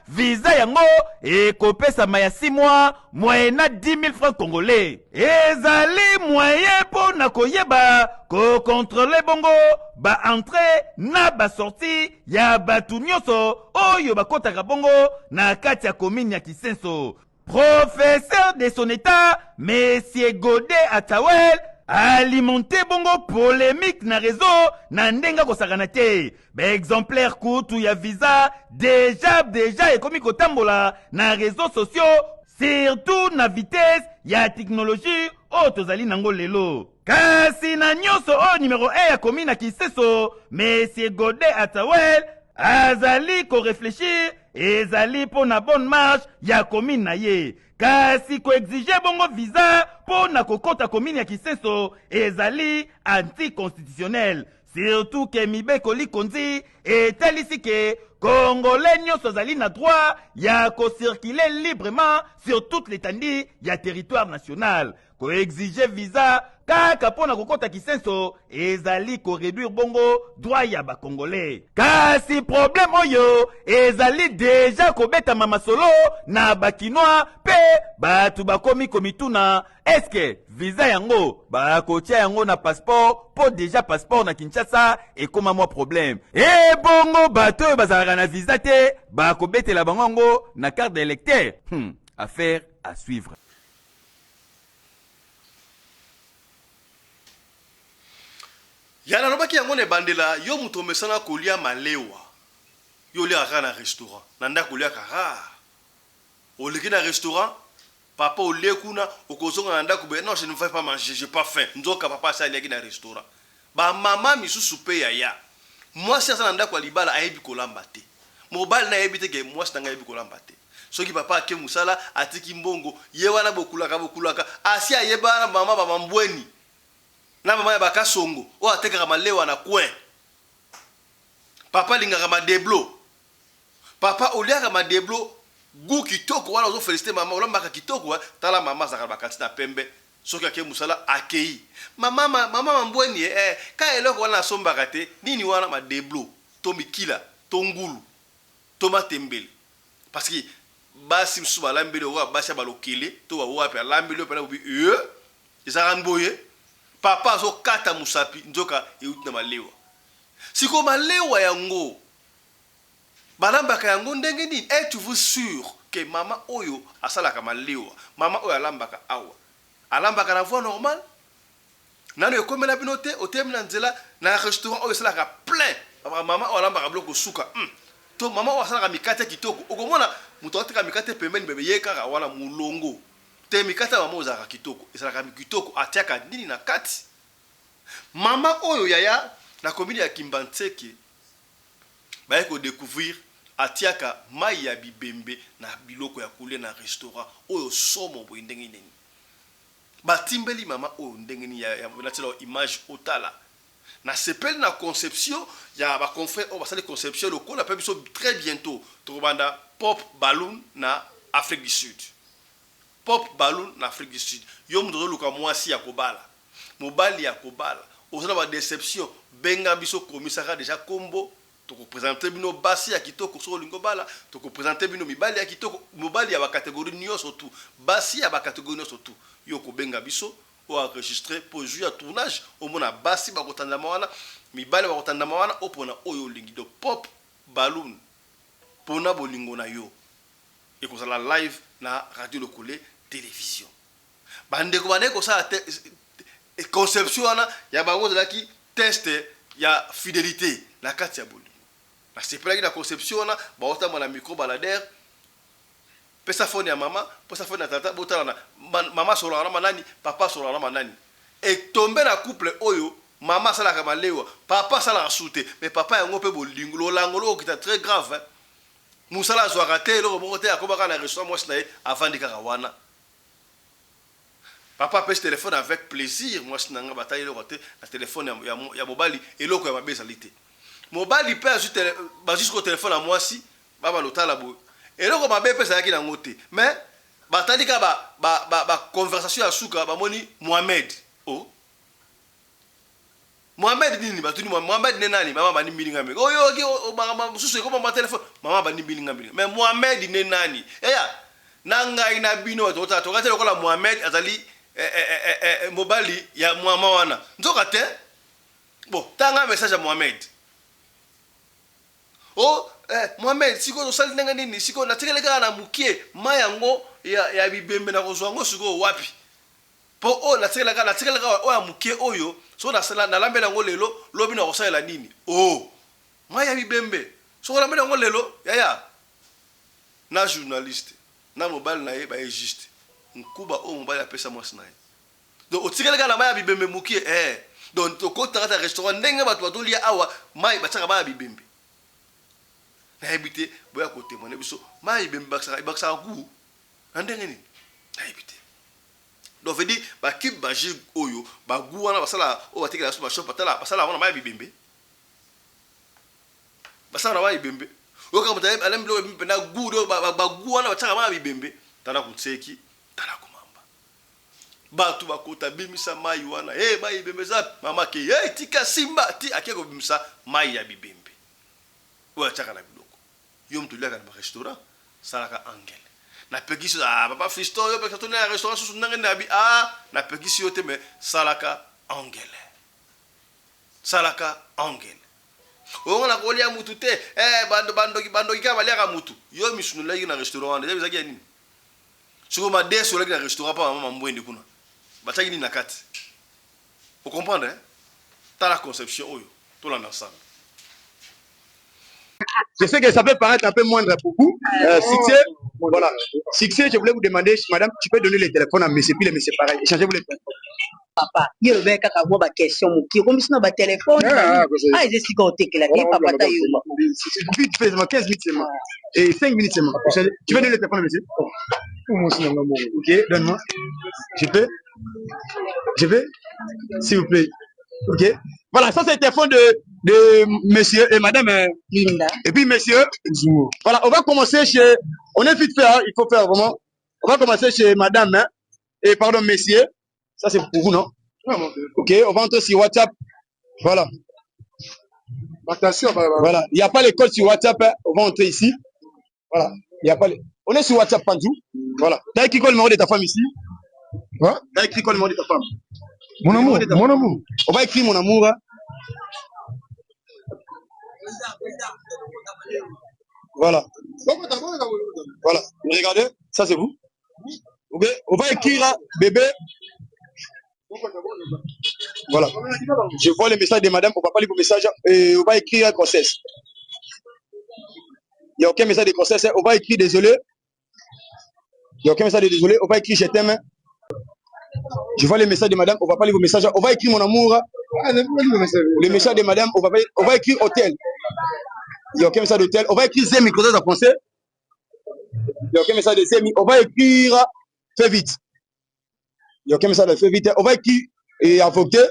visa yango ekopesama ya 6 mois moyena 10 000 francs congolais ezali moyen mpo na koyeba kokontrole bongo baentrée na basorti ya batu nyonso oyo bakotaka bongo na kati ya komine ya Kisenso. Professeur de son état Monsieur Godet Atawel alimenté bongo polémique na réseau na ndenga kosakana te exemplaire kutu ya visa déjà ekomi kotambola na réseaux sociaux surtout na vitesse ya technologie oyo tozali nango lelo kasi na nyonso oyo numéro 1 ya komi na Kiseso Monsieur Godet Atawel azali korefléchir ezali mpo na bonne marche ya komine na ye kasi koexige bongo visa mpo na kokota komine ya Kisenso ezali anticonstitutionnel surtout ke mibeko likonzi etalisi ke congolais nyonso azali na droit ya kocirculer librement sur toute l'étendue ya territoire national koexige visa kaka mpo na kokota Kisenso ezali koréduire bongo droit ya bakongolais kasi problème oyo ezali deja kobetama masolo na bakinois pe batu bakomi komituna eske visa yango bakotia yango na passeport po deja passeport na Kinshasa ekoma mwa problème bongo bato oyo bazalaka na visa te bakobetela bango yango na carte d'électeur affaire à suivre. yana lobaki yango ne bandela yo mutu omesana kolia malewa yo lia kaka na restaurant na ndako olia kaka oleki na restaurant papa olie kuna okozonga na ndako be non je ne vais pas manger j'ai pas faim nzoka papa asaliaki na restaurant ba mama misusu pe ya mwasi asa na ndako ya libala ayebi kolamba te mobali na yebi te ke mwasi nanga yebi kolamba te soki papa ake musala atiki mbongo ye wana bokulaka asi ayeba mama ba mambweni na mama ya bakasongo o atekaka malewa na coin papa lingaka madeblo papa oliaka madeblo gu kitoko wana ozo féliciter mama olambaka kitoko tala mama zaka bakati na pembe soki ake musala akei mama mambweni ka eloko wana sombaka te nini wana madeblo to mikila to ngulu to matembele parce que basi msuba lambele wa basi balokele to wa wapi lambele pena ubi ezaka mboye papa zo kata musapi nzoka euti na malewa siko malewa yango balambaka yango ndenge nini êtes-vous sûr que mama oyo asalaka malewa mama oyo alambaka awa alambaka na voie normale nano ekomela bino te otemi na nzela na restaurant oyo asalaka plein mama oyo alambaka biloko suka to mama oyo asalaka mikate kitoko okomona moto ateka mikate pembeni bebe ye kaka wana mulongo te mikata mama ozaka kitoko esalaka kitoko atiaka nini na kati mama oyo yaya na komini ya Kimbantseke baye ko découvrir atiaka mai ya bibembe na biloko ya kolia na restaurant oyo somo bo ndenge nini batimbeli mama oyo ndenge nini ya natela image otala na sepel na conception ya ba confrère o basali conception lokola la biso très bientôt to banda pop balloon na Afrique du Sud pop balloon na Afrique du Sud yo mundo luka mwasi ya kobala mobali ya kobala ozana ba déception benga biso komisaka déjà kombo to ko présenter bino basi ya kitoko so lingo bala to ko présenter bino mibali ya kitoko mobali ya ba catégorie nyonso tout basi ya ba catégorie nyonso tout yo ko benga biso o enregistrer pour jouer à tournage au mona basi ba kotanda mawana mibali ba kotanda mawana opona oyo lingi do pop balloon pona bolingo na yo et ko sala live na radio lokole télévision bande ko bane ko sa conception wana ya bango zalaki test ya fidélité na kati ya bolingo na sepela ki na conception wana ba otama na micro baladère pesa phone ya mama pesa phone ya tata botala na mama solo na manani papa solo na manani et tomber na couple oyo mama sala ka malewa papa sala soute mais papa yango pe bolingo lolangolo qui est très grave musala zo raté lo bokote akobaka na restaurant moi sinaye avant de karawana Papa appelle ce téléphone avec plaisir. Moi, je n'ai pas le téléphone, il y a mobile, et l'autre, il y a ma bézalité. Mobile, il peut jusqu'au téléphone à moi si, baba l'autre là, et l'autre, ma bézalité, c'est qui est en côté. Mais, batali ka ba conversation à souka, ba moni Mohamed. Oh. Mohamed nini, batuni Mohamed nenani, maman bani bilinga me. Oh yo, maman, susu, comment ma téléphone, maman bani bilinga me. Mais Mohamed nenani. Eh ya, nanga ina bino, tota, tota, tota, Mohamed, azali, mobali ya mwama wana nzoka te bon tanga message à Mohamed oh Mohamed siko to sali nanga nini siko na tekeleka na mukie mayango ya bibembe na kozwa ngo siko wapi po oh na tekeleka o ya mukie oyo so na sala na lambela ngo lelo lobi na kosala nini oh maya bibembe so na lambela ngo lelo ya na journaliste na mobile na ye ba juste nkuba o mobile apesa mwasi na ye donc otikeleka na maya bibembe mukie donc tokota ta restaurant ndenge bato batolia awa mai bataka maya bibembe na ebite boya ko témoigner biso maya bibembe baksa ku na ndenge ni na ebite donc veut dire ba kib baji oyo ba gu wana basala o batekela so ba shop patala basala wana maya bibembe basala maya bibembe o ka mutaye alemblo bibembe na gu do ba gu wana bataka maya bibembe tana kutseki tala kumamba batu bakota bimisa mai wana mai bembeza mama ke tika simba ti akeko bimisa mai ya bibembe wa chaka na biloko yo mtu laka na restaurant salaka angel na pekisi papa fisto yo pekito na restaurant susu nanga na bi na pekisi yo te me salaka angel o na kolia mutu te bando kika balia mutu yo misunu la na restaurant ndio bizaki nini siko ma deso la restaurant pa mama mbwende kuna bataki ni nakati vous comprenez hein? T'as la conception oyo tout l'ensemble. Je sais que ça peut paraître un peu moindre pour vous. Succès, voilà. Succès, je voulais vous demander, madame, tu peux donner les téléphones à monsieur, puis les messieurs pareil. Échangez-vous les téléphones. Papa, il y a kaka moi ba question muki comme si na ba téléphone je suis côté que la vie papa ta yo puis tu fais 15 minutes seulement et 5 minutes seulement. Tu veux donner le téléphone à monsieur? OK, donne-moi. Je peux s'il vous plaît. OK. Voilà, ça c'est le téléphone de monsieur et madame Linda. Et puis monsieur, voilà, on va commencer chez on est vite fait hein, il faut faire vraiment. On va commencer chez madame hein, et pardon messieurs. Ça, c'est pour vous, non? OK, on va entrer sur WhatsApp. Voilà. Voilà. Il n'y a pas l'école sur WhatsApp. Hein. On va entrer ici. Voilà. Il y a pas les... On est sur WhatsApp, Panjou. Voilà. T'as écrit quoi le numéro de ta femme ici? Hein? T'as écrit quoi le numéro de ta femme? Mon amour. Mon amour. On va écrire mon amour. Hein. Voilà. Voilà. Regardez. Ça, c'est vous. OK. On va écrire bébé. Voilà. Je vois le message de madame, on va pas lire vos messages et on va écrire grossesse. Il n'y a aucun message de grossesse, on va écrire désolé. Il n'y a aucun message de désolé, on va écrire je t'aime. Je vois le message de madame, on va pas lire vos messages, on va écrire mon amour. Le message de madame, on va écrire hôtel. Il n'y a aucun message d'hôtel, on va écrire Zemi, grossesse en français. Il n'y a aucun message de Zemi, on va écrire fais vite. Il n'y a aucun message de fais vite, on va écrire et avocat.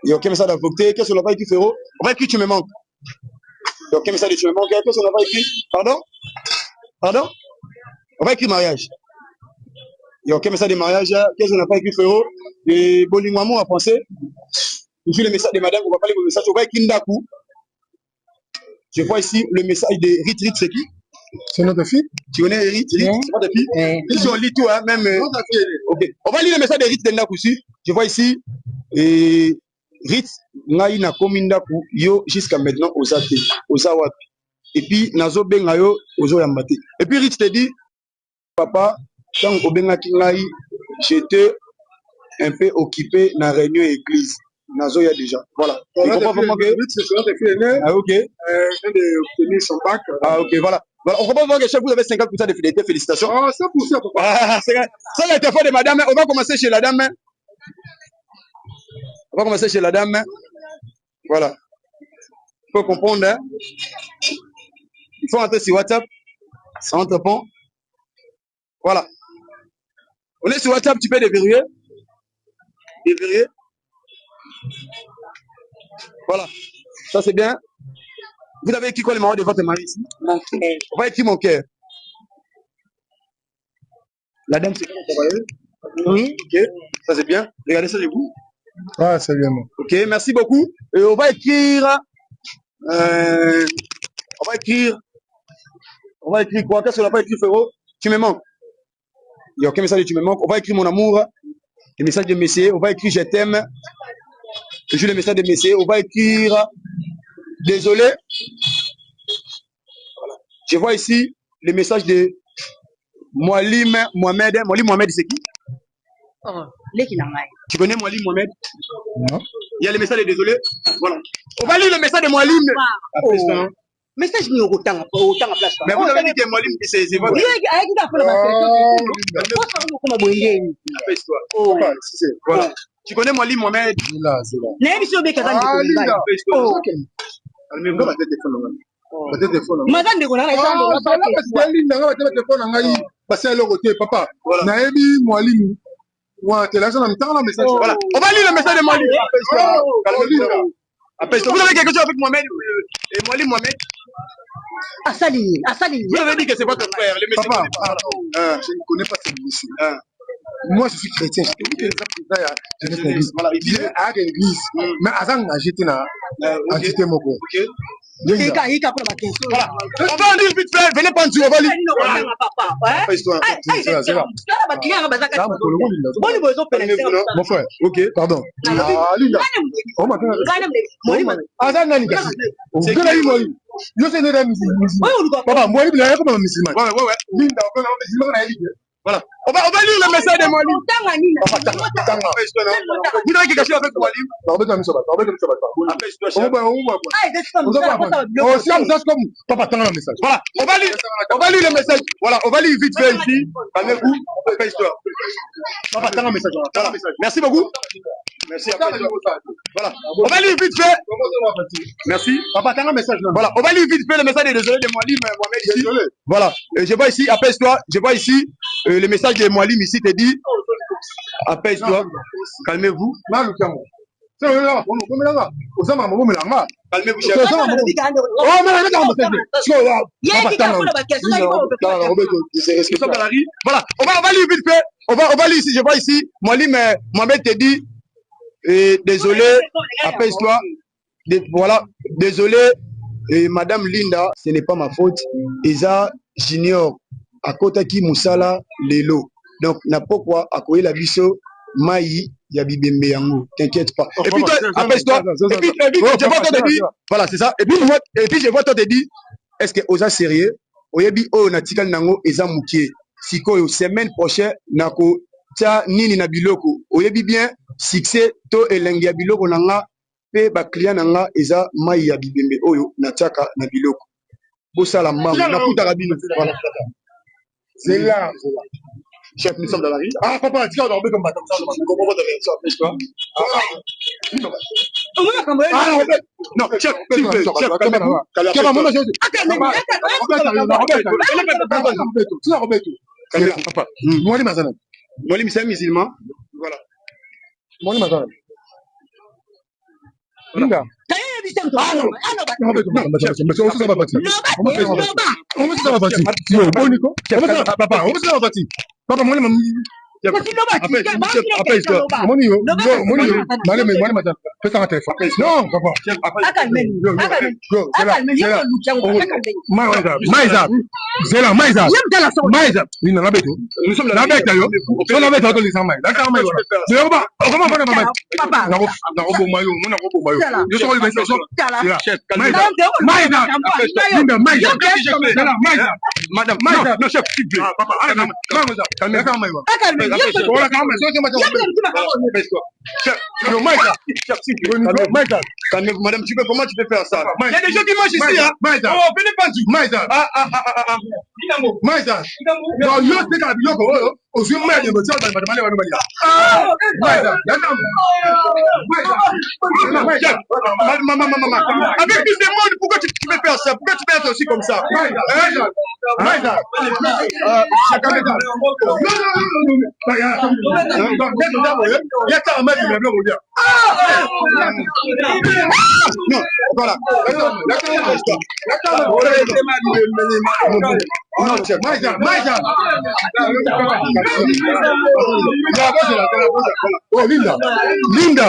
Il n'y a aucun message d'avocat. Qu'est-ce qu'on a pas écrit, frérot? On va écrire tu me manques. Il n'y a aucun message de tu me manques. Qu'est-ce qu'on a pas écrit? Pardon? Pardon? On va écrire mariage. Il n'y a aucun message de mariage. Qu'est-ce qu'on n'a pas écrit, frérot? Et Bolingwamo a pensé. Il fait le message de madame, on va pas lire le message. On va écrire Ndaku. Je vois ici le message de Rit, c'est qui? C'est notre fille. Tu connais Rit? C'est pas ta fille? Ici on lit tout, hein, même. Ok. On va lire le message de Rit de Ndaku aussi. Je vois ici. Et Rit, ngai na komindaku yo jusqu'à maintenant aux athées, aux awapi. Et puis nazo benga yo aux oyambate. Et puis Rit te dit, papa, quand obenga kingai, j'étais un peu occupé dans la réunion église. Nazo ya déjà. Voilà. Tu comprends vraiment que ah ok. Vient d'obtenir son bac. Ah ok, voilà. Voilà. On comprend vraiment que chef vous avez 50% de fidélité. Félicitations. Ah 100% papa. Ah, c'est ça le téléphone de madame. On va commencer chez la dame. On va commencer chez la dame. Voilà. Il faut comprendre. Hein? Il faut entrer sur WhatsApp. Ça entrepont. Voilà. On est sur WhatsApp, tu peux déverrouiller. Déverrouiller. Voilà. Ça, c'est bien. Vous avez écrit quoi le numéro de votre mari ici? Mon cœur. On va écrire mon cœur. La dame, c'est comment ça va? Oui. Ok. Ça, c'est bien. Regardez ça de vous. Ah, c'est bien. Ok, merci beaucoup. Et on va écrire. On va écrire quoi? Qu'est-ce qu'on n'a pas écrit, frérot? Tu me manques. Il n'y a aucun message de tu me manques. On va écrire mon amour. Le message de Messier. On va écrire je t'aime. Toujours le message de Messier. On va écrire désolé. Voilà. Je vois ici le message de Moualim Mohamed. Moualim Mohamed, c'est qui? Tu connais Moualim Mohamed? Non. Il y a le message de désolé. Voilà. On va lire le message de Moualim. Oh. Message ni autant à place. Mais vous avez dit que Moualim, c'est votre. Oui, avec la Voilà. Voilà. Tu connais Moualim Mohamed? C'est Ouais, t'es là, j'en ai mis un message. Voilà. On va lire le message de Moualim. Vous avez quelque chose avec Mohamed et Moualim Mohamed? Assali. Vous avez dit que c'est votre frère. Le monsieur. Papa, je ne connais pas ce monsieur. Moi, je suis chrétien. Je te dis que je ne connais pas. Il est à l'église. Mais à ça, j'étais là. J'étais mon corps. Voilà. On va en lire vite fait. Venez prendre sur. On va lire. Mon frère. Ok, pardon. Voilà. On va lire le message de Moualim. Vous avez quelque chose avec Moualim? Voilà. On va lire le message. Voilà. On va lire vite fait ici. Calmez-vous. Merci beaucoup. Merci. Voilà. On va lire vite fait. Merci. Voilà. On va lire vite fait le message de désolé de Moualim Mohamed ici. Voilà. Je vois ici, apaise-toi. Je vois ici le message de Moualim ici te dit apaise-toi. Calmez-vous. Calmez-vous, chef. Voilà. On va lire vite fait. On va lire ici. Je vois ici. Moualim Mohamed te dit désolé. Apaise-toi. Voilà. Désolé. Et Madame Linda, ce n'est pas ma faute. Isa Junior, à Kotaki Moussala Lelo. Donc, n'a pas quoi accueillir la biso, Maï, Yabibembe Yango. T'inquiète pas. Et puis, toi, apaise-toi. Et puis, je vois toi te dire, voilà, c'est ça. Et puis, je vois toi te dire, est-ce que Oza sérieux? Oyebi, oh, natikal nango, Eza Mouké. Siko, semaine prochaine, Nako, tia, nini na biloko. Oyebi bien, succès, to, elengia biloko nanga. Pe ba client nanga eza mai ya bibembe oyo na tiaka na biloko bosala mamu na puta rabino voilà c'est là chef nous sommes dans la rue papa tu vas dormir comme ça comment votre réaction après toi non chef s'il vous plaît chef papa Moualim c'est un musulman voilà Moualim Mazana Linda. Madame, tu peux, comment tu peux faire ça? Il y a des gens qui mangent ici, hein? Oh, venez pas du. Maïza. Maïza. Non, yo, c'est quand même, au fur et à mesure, je me avec plus de monde, pourquoi tu. Tu peux faire ça. Pourquoi tu peux être aussi comme ça? Non, voilà. Oh, Linda. Linda.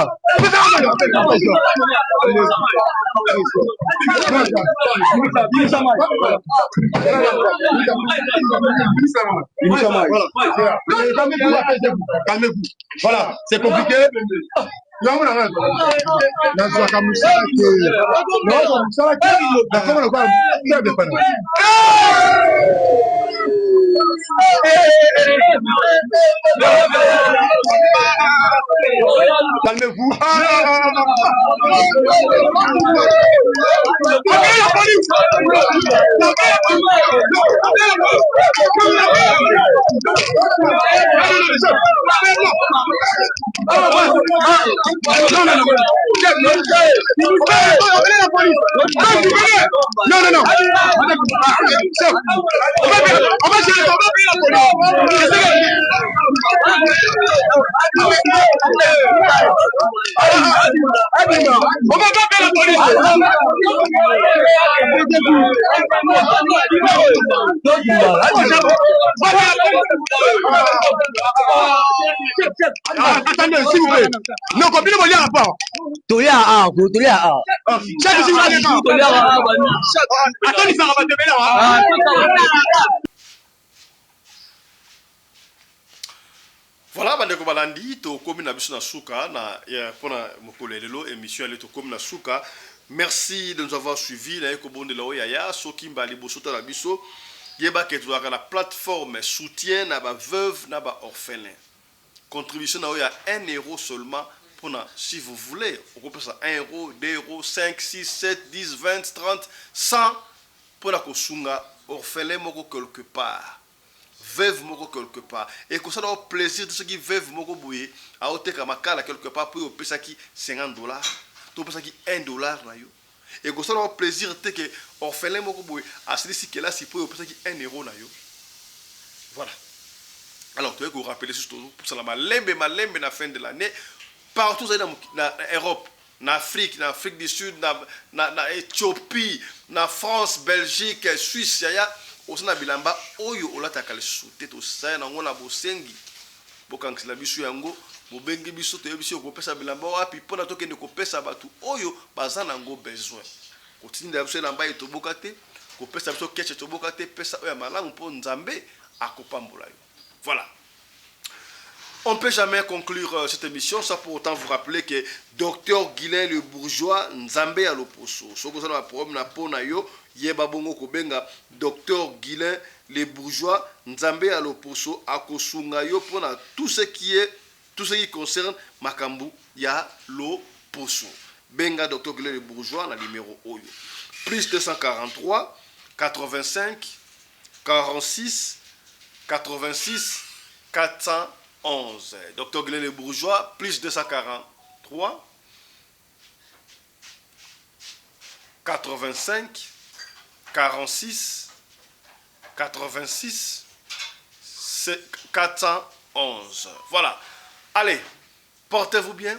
Calmez-vous. Voilà, c'est compliqué. Calmez-vous. Non. On va gérer la on va pas faire la police. Attendez, s'il vous plaît. Non, combien de à part? Chaque jour, attendez, ça va te là. Voilà, bandeko balandi to komi na biso na suka na ya pona mokolelelo émission ale to komi na suka. Merci de nous avoir suivis na ekobonde la oyaya soki mbali bosota na biso yeba ke to la plateforme soutien na ba veuve na ba orphelin. Contribution na oya 1 euro seulement pour si vous voulez, on peut ça 1 euro, 2 euros, 5, 6, 7, 10, 20, 30, 100 pour la kosunga orphelin moko quelque part. Veuve moko quelque part et que ça donne plaisir de ceux qui veuve moko bouillé à ôter comme makala quelque part pour payer ça qui $50 tout ça qui $1 na yo et que ça donne plaisir de que orphelin moko bouillé à celui qui là si pour payer ça qui $1 na yo voilà alors tu veux vous rappeler surtout pour ça la malembe na fin de l'année partout dans Europe na Afrique du Sud na Éthiopie na France Belgique Suisse ya osana bilamba oyo olataka le soute to sa na ngona bosengi bokankisela biso yango bobengi biso to biso ko pesa bilamba wapi pona to kende ko pesa batu oyo bazana ngo besoin kotinda biso lamba eto bokate ko pesa biso keche to bokate pesa oya malangu po nzambe akopambola yo voilà. On ne peut jamais conclure cette émission sans pour autant vous rappeler que Dr Guilain le bourgeois Nzambe à l'opposo. Ce que vous avez un problème na pona yo yeba bongo kobenga Dr Guilain le bourgeois Nzambe à l'opposo akosunga yo pona tout ce qui concerne makambu ya l'opposo. Benga Dr Guilain le bourgeois na numéro oyo. Plus 243 85 46 86 411. Dr Guilain le bourgeois, plus 243 85 46 86 411. Voilà. Allez, portez-vous bien.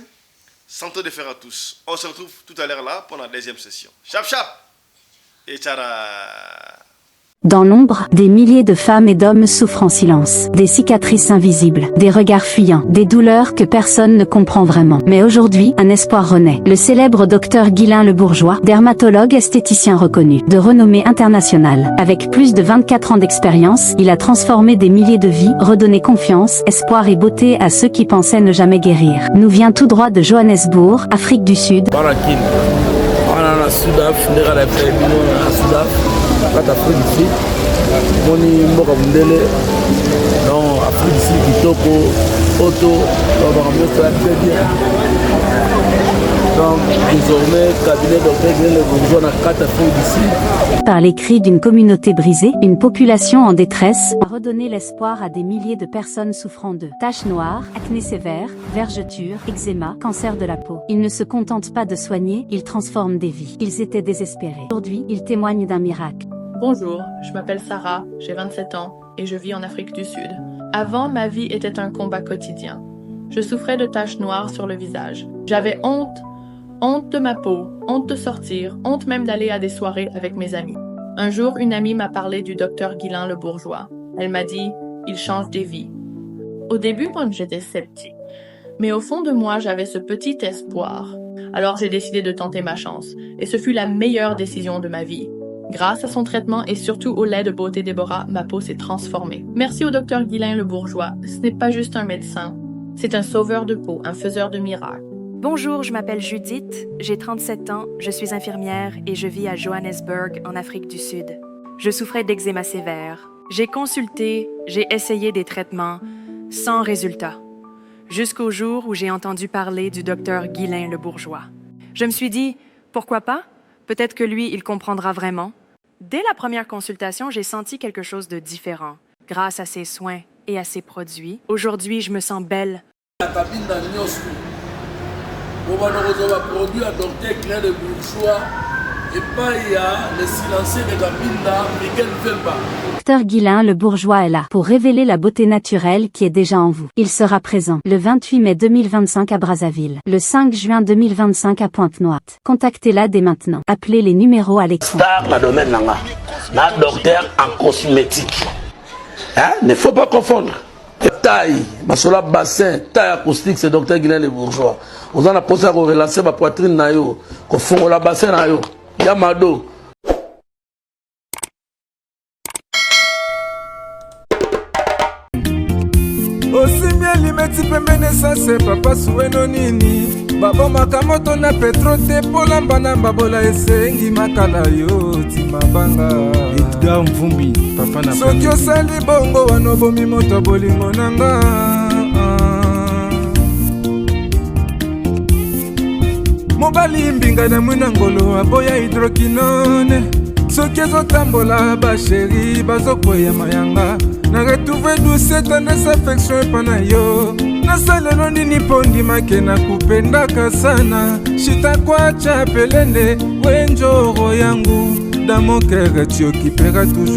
Santé de fer à tous. On se retrouve tout à l'heure là pour la deuxième session. Chap chap et tchara. Dans l'ombre, des milliers de femmes et d'hommes souffrent en silence. Des cicatrices invisibles, des regards fuyants, des douleurs que personne ne comprend vraiment. Mais aujourd'hui, un espoir renaît. Le célèbre docteur Guilain le bourgeois, dermatologue esthéticien reconnu, de renommée internationale. Avec plus de 24 ans d'expérience, il a transformé des milliers de vies, redonné confiance, espoir et beauté à ceux qui pensaient ne jamais guérir. Nous vient tout droit de Johannesburg, Afrique du Sud. Afrique d'ici, moni mboka mundele, non Afrique d'ici kitoko, auto, on va bien. Donc désormais cabinet docteur Guilin Le Bourgeois na kata Afrique du Sud. Par les cris d'une communauté brisée, une population en détresse a redonné l'espoir à des milliers de personnes souffrant de taches noires, acné sévère, vergetures, eczéma, cancer de la peau. Ils ne se contentent pas de soigner, ils transforment des vies. Ils étaient désespérés. Aujourd'hui, ils témoignent d'un miracle. Bonjour, je m'appelle Sarah, j'ai 27 ans et je vis en Afrique du Sud. Avant, ma vie était un combat quotidien. Je souffrais de taches noires sur le visage. J'avais honte de ma peau, honte de sortir, honte même d'aller à des soirées avec mes amis. Un jour, une amie m'a parlé du docteur Guilin Le Bourgeois. Elle m'a dit « Il change des vies ». Au début, moi, j'étais sceptique. Mais au fond de moi, j'avais ce petit espoir. Alors j'ai décidé de tenter ma chance. Et ce fut la meilleure décision de ma vie. Grâce à son traitement et surtout au lait de beauté Déborah, ma peau s'est transformée. Merci au docteur Guilin Le Bourgeois. Ce n'est pas juste un médecin. C'est un sauveur de peau, un faiseur de miracles. Bonjour, je m'appelle Judith, j'ai 37 ans, je suis infirmière et je vis à Johannesburg, en Afrique du Sud. Je souffrais d'eczéma sévère. J'ai consulté, j'ai essayé des traitements, sans résultat. Jusqu'au jour où j'ai entendu parler du docteur Guilin Le Bourgeois. Je me suis dit, pourquoi pas? Peut-être que lui, il comprendra vraiment. Dès la première consultation, j'ai senti quelque chose de différent. Grâce à ses soins et à ses produits, aujourd'hui, je me sens belle. Docteur Guilin Le Bourgeois est là pour révéler la beauté naturelle qui est déjà en vous. Il sera présent le 28 mai 2025 à Brazzaville, le 5 juin 2025 à Pointe-Noire. Contactez-la dès maintenant. Appelez les numéros à l'écran. Star dans le domaine là, la docteur en cosmétique. Hein? Ne faut pas confondre. Taille, masola bassin, taille acoustique, c'est docteur Guilin Le Bourgeois. On a posé à relancer ma poitrine na yo, qu'on fond la bassin na yo. Yamado. osimia limeti pembene sase papa sueno nini babomaka moto na petro te polamba na babola esengi makala yo timabanga Edgar Mvumbi papa na soki osali bongo wana obomi moto bolingo nanga mobali mbinga na mwina ngolo aboya hydroquinone soki ezotambola basheri bazokoya mayanga na retrouve douce tendresse affection epana yo nasalelo nini mpo ndimake na kupendaka sana shitakwacha pelende wenjoro yangu dans mon cœur tu occuperas toujours